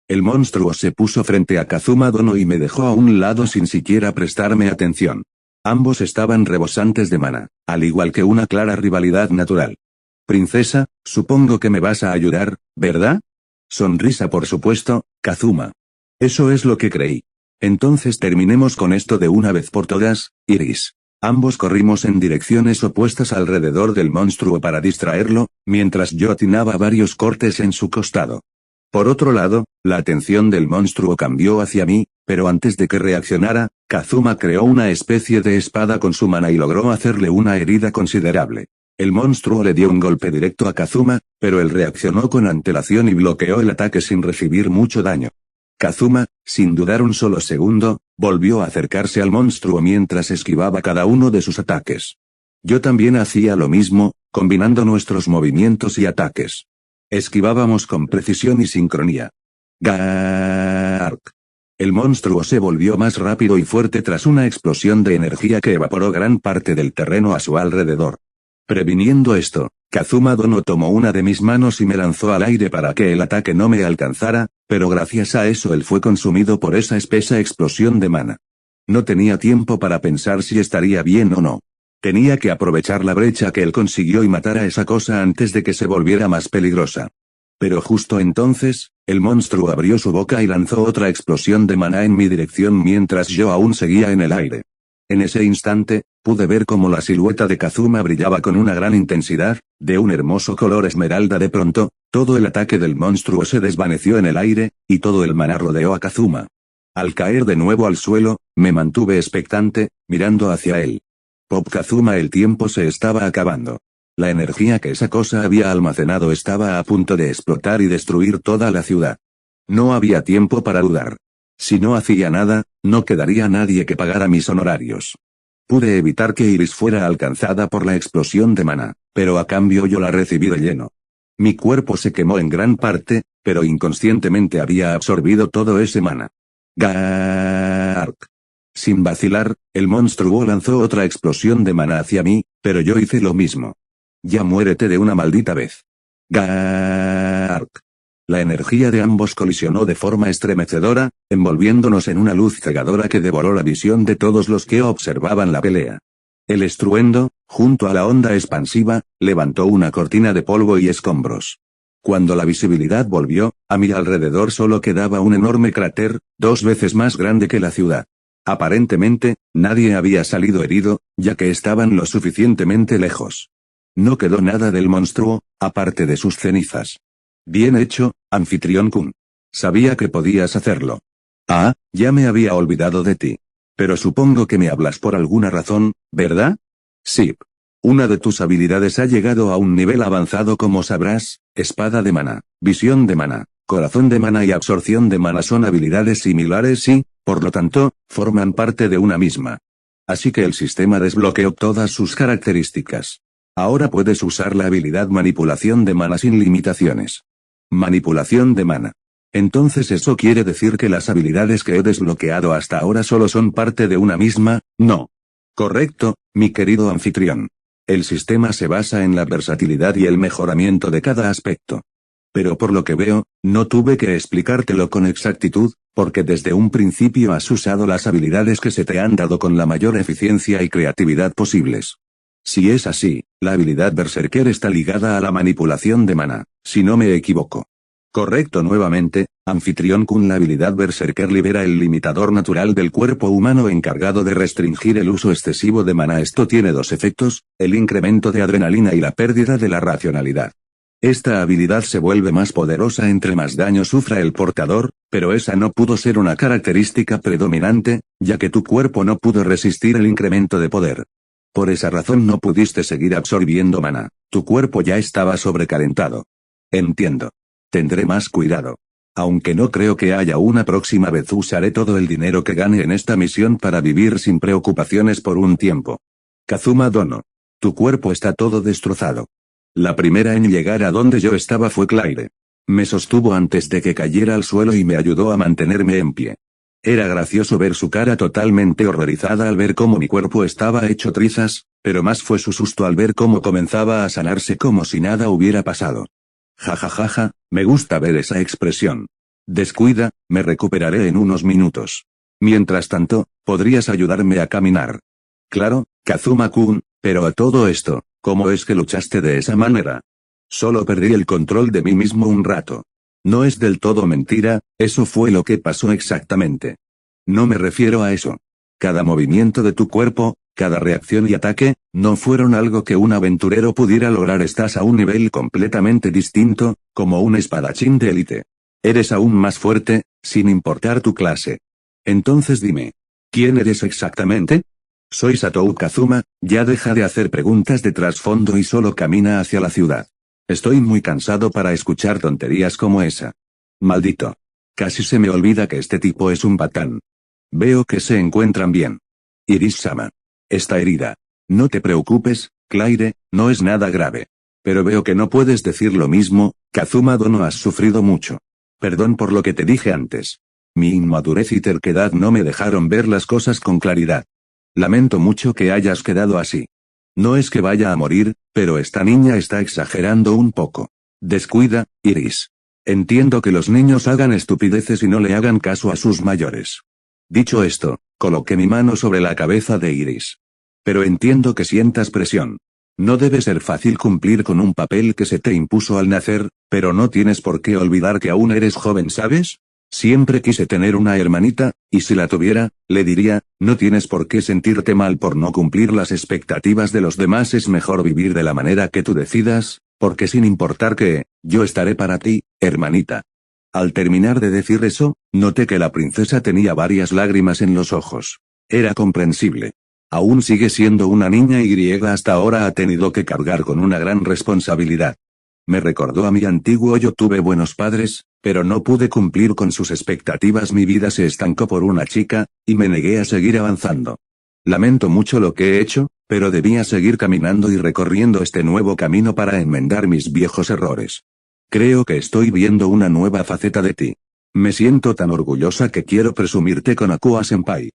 El monstruo se puso frente a Kazuma Dono y me dejó a un lado sin siquiera prestarme atención. Ambos estaban rebosantes de maná, al igual que una clara rivalidad natural. Princesa, supongo que me vas a ayudar, ¿verdad? Sonrisa, por supuesto, Kazuma. Eso es lo que creí. Entonces terminemos con esto de una vez por todas, Iris. Ambos corrimos en direcciones opuestas alrededor del monstruo para distraerlo, mientras yo atinaba varios cortes en su costado. Por otro lado, la atención del monstruo cambió hacia mí, pero antes de que reaccionara, Kazuma creó una especie de espada con su mana y logró hacerle una herida considerable. El monstruo le dio un golpe directo a Kazuma, pero él reaccionó con antelación y bloqueó el ataque sin recibir mucho daño. Kazuma, sin dudar un solo segundo, volvió a acercarse al monstruo mientras esquivaba cada uno de sus ataques. Yo también hacía lo mismo, combinando nuestros movimientos y ataques. Esquivábamos con precisión y sincronía. ¡Gark! El monstruo se volvió más rápido y fuerte tras una explosión de energía que evaporó gran parte del terreno a su alrededor. Previniendo esto, Kazuma Dono tomó una de mis manos y me lanzó al aire para que el ataque no me alcanzara, pero gracias a eso él fue consumido por esa espesa explosión de mana. No tenía tiempo para pensar si estaría bien o no. Tenía que aprovechar la brecha que él consiguió y matar a esa cosa antes de que se volviera más peligrosa. Pero justo entonces, el monstruo abrió su boca y lanzó otra explosión de maná en mi dirección mientras yo aún seguía en el aire. En ese instante, pude ver cómo la silueta de Kazuma brillaba con una gran intensidad, de un hermoso color esmeralda. De pronto, todo el ataque del monstruo se desvaneció en el aire, y todo el maná rodeó a Kazuma. Al caer de nuevo al suelo, me mantuve expectante, mirando hacia él. Pop Kazuma, el tiempo se estaba acabando. La energía que esa cosa había almacenado estaba a punto de explotar y destruir toda la ciudad. No había tiempo para dudar. Si no hacía nada, no quedaría nadie que pagara mis honorarios. Pude evitar que Iris fuera alcanzada por la explosión de maná, pero a cambio yo la recibí de lleno. Mi cuerpo se quemó en gran parte, pero inconscientemente había absorbido todo ese maná. Gark. Sin vacilar, el monstruo lanzó otra explosión de maná hacia mí, pero yo hice lo mismo. Ya muérete de una maldita vez. Gark. La energía de ambos colisionó de forma estremecedora, envolviéndonos en una luz cegadora que devoró la visión de todos los que observaban la pelea. El estruendo, junto a la onda expansiva, levantó una cortina de polvo y escombros. Cuando la visibilidad volvió, a mi alrededor solo quedaba un enorme cráter, 2 veces más grande que la ciudad. Aparentemente, nadie había salido herido, ya que estaban lo suficientemente lejos. No quedó nada del monstruo, aparte de sus cenizas. Bien hecho, anfitrión Kun. Sabía que podías hacerlo. Ah, ya me había olvidado de ti. Pero supongo que me hablas por alguna razón, ¿verdad? Sí. Una de tus habilidades ha llegado a un nivel avanzado, como sabrás. Espada de maná, visión de maná, corazón de maná y absorción de maná son habilidades similares y, por lo tanto, forman parte de una misma. Así que el sistema desbloqueó todas sus características. Ahora puedes usar la habilidad manipulación de maná sin limitaciones. Manipulación de maná. Entonces eso quiere decir que las habilidades que he desbloqueado hasta ahora solo son parte de una misma, ¿no? Correcto, mi querido anfitrión. El sistema se basa en la versatilidad y el mejoramiento de cada aspecto. Pero por lo que veo, no tuve que explicártelo con exactitud, porque desde un principio has usado las habilidades que se te han dado con la mayor eficiencia y creatividad posibles. Si es así, la habilidad Berserker está ligada a la manipulación de maná, si no me equivoco. Correcto. Nuevamente, anfitrión Kun, la habilidad Berserker libera el limitador natural del cuerpo humano encargado de restringir el uso excesivo de maná. Esto tiene 2 efectos, el incremento de adrenalina y la pérdida de la racionalidad. Esta habilidad se vuelve más poderosa entre más daño sufra el portador, pero esa no pudo ser una característica predominante, ya que tu cuerpo no pudo resistir el incremento de poder. Por esa razón no pudiste seguir absorbiendo maná, tu cuerpo ya estaba sobrecalentado. Entiendo. Tendré más cuidado. Aunque no creo que haya una próxima vez, usaré todo el dinero que gane en esta misión para vivir sin preocupaciones por un tiempo. Kazuma Dono. Tu cuerpo está todo destrozado. La primera en llegar a donde yo estaba fue Claire. Me sostuvo antes de que cayera al suelo y me ayudó a mantenerme en pie. Era gracioso ver su cara totalmente horrorizada al ver cómo mi cuerpo estaba hecho trizas, pero más fue su susto al ver cómo comenzaba a sanarse como si nada hubiera pasado. Jajajaja, me gusta ver esa expresión. Descuida, me recuperaré en unos minutos. Mientras tanto, ¿podrías ayudarme a caminar? Claro, Kazuma-kun, pero a todo esto, ¿cómo es que luchaste de esa manera? Solo perdí el control de mí mismo un rato. No es del todo mentira, eso fue lo que pasó exactamente. No me refiero a eso. Cada movimiento de tu cuerpo, cada reacción y ataque, no fueron algo que un aventurero pudiera lograr. Estás a un nivel completamente distinto, como un espadachín de élite. Eres aún más fuerte, sin importar tu clase. Entonces dime, ¿quién eres exactamente? Soy Satou Kazuma, ya deja de hacer preguntas de trasfondo y solo camina hacia la ciudad. Estoy muy cansado para escuchar tonterías como esa. Maldito. Casi se me olvida que este tipo es un patán. Veo que se encuentran bien. Iris-sama. Está herida. No te preocupes, Claire, no es nada grave. Pero veo que no puedes decir lo mismo, Kazuma Dono, has sufrido mucho. Perdón por lo que te dije antes. Mi inmadurez y terquedad no me dejaron ver las cosas con claridad. Lamento mucho que hayas quedado así. No es que vaya a morir, pero esta niña está exagerando un poco. Descuida, Iris. Entiendo que los niños hagan estupideces y no le hagan caso a sus mayores. Dicho esto, coloqué mi mano sobre la cabeza de Iris. Pero entiendo que sientas presión. No debe ser fácil cumplir con un papel que se te impuso al nacer, pero no tienes por qué olvidar que aún eres joven, ¿sabes? Siempre quise tener una hermanita, y si la tuviera, le diría, no tienes por qué sentirte mal por no cumplir las expectativas de los demás, es mejor vivir de la manera que tú decidas, porque sin importar qué, yo estaré para ti, hermanita. Al terminar de decir eso, noté que la princesa tenía varias lágrimas en los ojos. Era comprensible. Aún sigue siendo una niña y hasta ahora ha tenido que cargar con una gran responsabilidad. Me recordó a mi antiguo yo. Tuve buenos padres, pero no pude cumplir con sus expectativas. Mi vida se estancó por una chica, y me negué a seguir avanzando. Lamento mucho lo que he hecho, pero debía seguir caminando y recorriendo este nuevo camino para enmendar mis viejos errores. Creo que estoy viendo una nueva faceta de ti. Me siento tan orgullosa que quiero presumirte con Akua-senpai.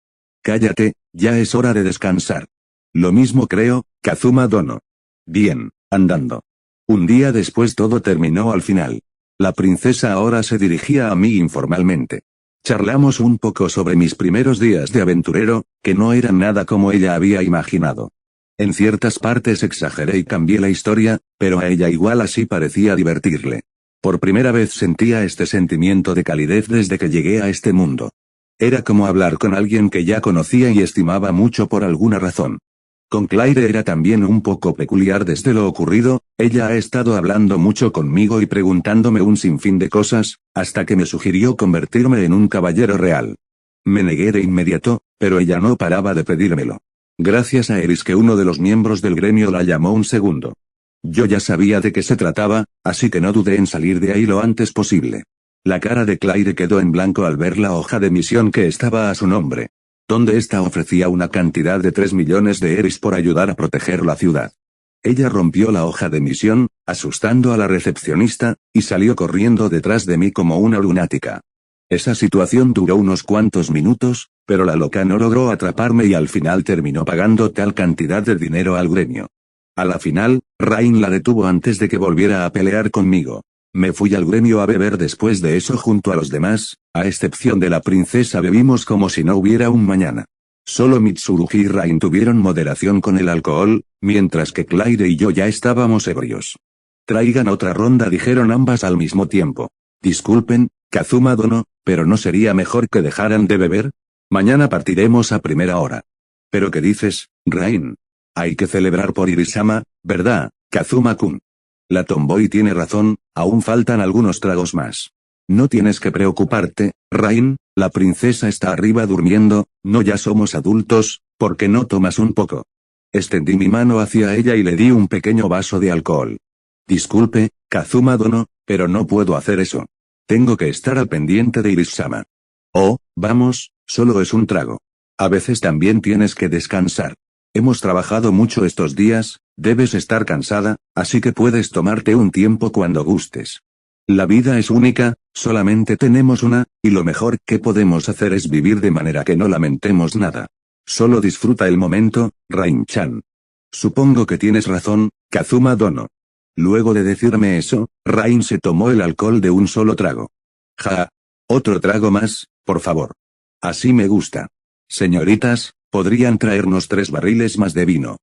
Cállate, ya es hora de descansar. Lo mismo creo, Kazuma Dono. Bien, andando. Un día después todo terminó al final. La princesa ahora se dirigía a mí informalmente. Charlamos un poco sobre mis primeros días de aventurero, que no eran nada como ella había imaginado. En ciertas partes exageré y cambié la historia, pero a ella igual así parecía divertirle. Por primera vez sentía este sentimiento de calidez desde que llegué a este mundo. Era como hablar con alguien que ya conocía y estimaba mucho por alguna razón. Con Claire era también un poco peculiar desde lo ocurrido, ella ha estado hablando mucho conmigo y preguntándome un sinfín de cosas, hasta que me sugirió convertirme en un caballero real. Me negué de inmediato, pero ella no paraba de pedírmelo. Gracias a Eris que uno de los miembros del gremio la llamó un segundo. Yo ya sabía de qué se trataba, así que no dudé en salir de ahí lo antes posible. La cara de Claire quedó en blanco al ver la hoja de misión que estaba a su nombre. Donde ésta ofrecía una cantidad de 3 millones de Eris por ayudar a proteger la ciudad. Ella rompió la hoja de misión, asustando a la recepcionista, y salió corriendo detrás de mí como una lunática. Esa situación duró unos cuantos minutos, pero la loca no logró atraparme y al final terminó pagando tal cantidad de dinero al gremio. A la final, Rain la detuvo antes de que volviera a pelear conmigo. Me fui al gremio a beber después de eso junto a los demás, a excepción de la princesa. Bebimos como si no hubiera un mañana. Solo Mitsurugi y Rain tuvieron moderación con el alcohol, mientras que Claire y yo ya estábamos ebrios. Traigan otra ronda, dijeron ambas al mismo tiempo. Disculpen, Kazuma Dono, pero ¿no sería mejor que dejaran de beber? Mañana partiremos a primera hora. ¿Pero qué dices, Rain? Hay que celebrar por Irisama, ¿verdad, Kazuma-kun? La tomboy tiene razón, aún faltan algunos tragos más. No tienes que preocuparte, Rain, la princesa está arriba durmiendo, no ya somos adultos, ¿por qué no tomas un poco? Extendí mi mano hacia ella y le di un pequeño vaso de alcohol. Disculpe, Kazuma Dono, pero no puedo hacer eso. Tengo que estar al pendiente de Iris-sama. Oh, vamos, solo es un trago. A veces también tienes que descansar. Hemos trabajado mucho estos días, debes estar cansada, así que puedes tomarte un tiempo cuando gustes. La vida es única, solamente tenemos una, y lo mejor que podemos hacer es vivir de manera que no lamentemos nada. Solo disfruta el momento, Rain-chan. Supongo que tienes razón, Kazuma Dono. Luego de decirme eso, Rain se tomó el alcohol de un solo trago. Ja. Otro trago más, por favor. Así me gusta. Señoritas, ¿podrían traernos 3 barriles más de vino?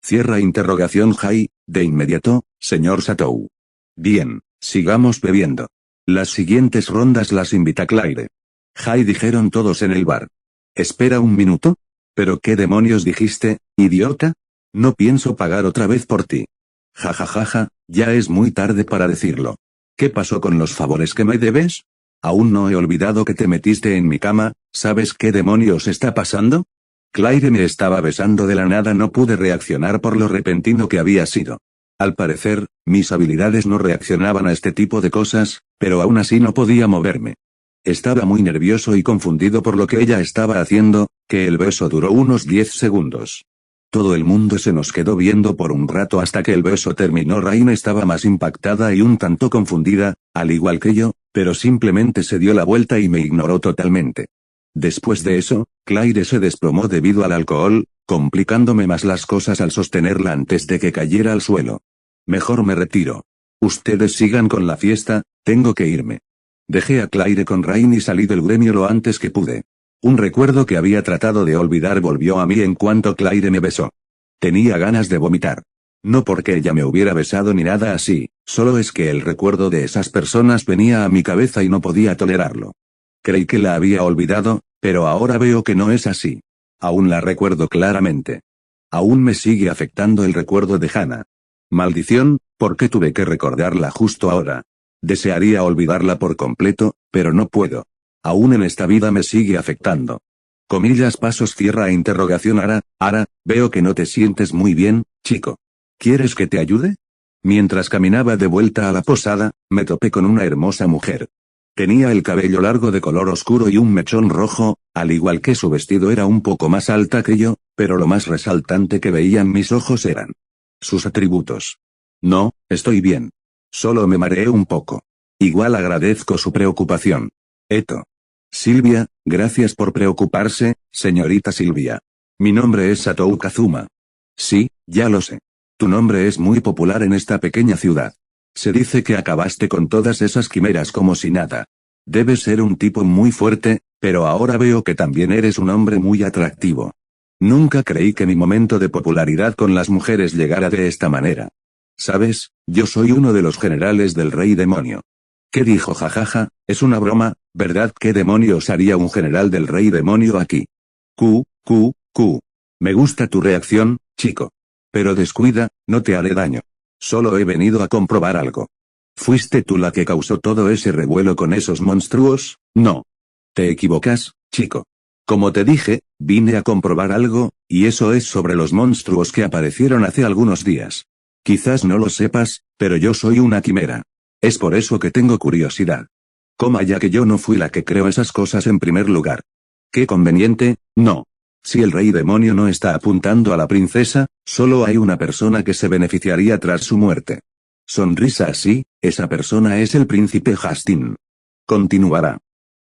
Cierra interrogación Jai, de inmediato, señor Satou. Bien, sigamos bebiendo. Las siguientes rondas las invita Claire. Jai, dijeron todos en el bar. Espera un minuto. ¿Pero qué demonios dijiste, idiota? No pienso pagar otra vez por ti. Jajajaja, ya es muy tarde para decirlo. ¿Qué pasó con los favores que me debes? Aún no he olvidado que te metiste en mi cama, ¿sabes qué demonios está pasando? Claire me estaba besando de la nada, no pude reaccionar por lo repentino que había sido. Al parecer, mis habilidades no reaccionaban a este tipo de cosas, pero aún así no podía moverme. Estaba muy nervioso y confundido por lo que ella estaba haciendo, que el beso duró unos 10 segundos. Todo el mundo se nos quedó viendo por un rato hasta que el beso terminó. Rain estaba más impactada y un tanto confundida, al igual que yo, pero simplemente se dio la vuelta y me ignoró totalmente. Después de eso, Claire se desplomó debido al alcohol, complicándome más las cosas al sostenerla antes de que cayera al suelo. Mejor me retiro. Ustedes sigan con la fiesta, tengo que irme. Dejé a Claire con Rain y salí del gremio lo antes que pude. Un recuerdo que había tratado de olvidar volvió a mí en cuanto Claire me besó. Tenía ganas de vomitar. No porque ella me hubiera besado ni nada así, solo es que el recuerdo de esas personas venía a mi cabeza y no podía tolerarlo. Creí que la había olvidado, pero ahora veo que no es así. Aún la recuerdo claramente. Aún me sigue afectando el recuerdo de Hannah. Maldición, ¿por qué tuve que recordarla justo ahora? Desearía olvidarla por completo, pero no puedo. Aún en esta vida me sigue afectando. Comillas pasos cierra interrogación Ara, veo que no te sientes muy bien, chico. ¿Quieres que te ayude? Mientras caminaba de vuelta a la posada, me topé con una hermosa mujer. Tenía el cabello largo de color oscuro y un mechón rojo, al igual que su vestido era un poco más alta que yo, pero lo más resaltante que veían mis ojos eran sus atributos. No, estoy bien. Solo me mareé un poco. Igual agradezco su preocupación. Eto. Silvia, gracias por preocuparse, señorita Silvia. Mi nombre es Satou Kazuma. Sí, ya lo sé. Tu nombre es muy popular en esta pequeña ciudad. Se dice que acabaste con todas esas quimeras como si nada. Debes ser un tipo muy fuerte, pero ahora veo que también eres un hombre muy atractivo. Nunca creí que mi momento de popularidad con las mujeres llegara de esta manera. ¿Sabes? Yo soy uno de los generales del Rey Demonio. ¿Qué dijo? Jajaja, es una broma, ¿verdad? ¿Qué demonios haría un general del Rey Demonio aquí? Q. Me gusta tu reacción, chico. Pero descuida, no te haré daño. Solo he venido a comprobar algo. ¿Fuiste tú la que causó todo ese revuelo con esos monstruos? No. Te equivocas, chico. Como te dije, vine a comprobar algo, y eso es sobre los monstruos que aparecieron hace algunos días. Quizás no lo sepas, pero yo soy una quimera. Es por eso que tengo curiosidad. Coma, ya que yo no fui la que creó esas cosas en primer lugar. Qué conveniente, ¿no? Si el Rey Demonio no está apuntando a la princesa, solo hay una persona que se beneficiaría tras su muerte. Sonrisa así, esa persona es el príncipe Justin. Continuará.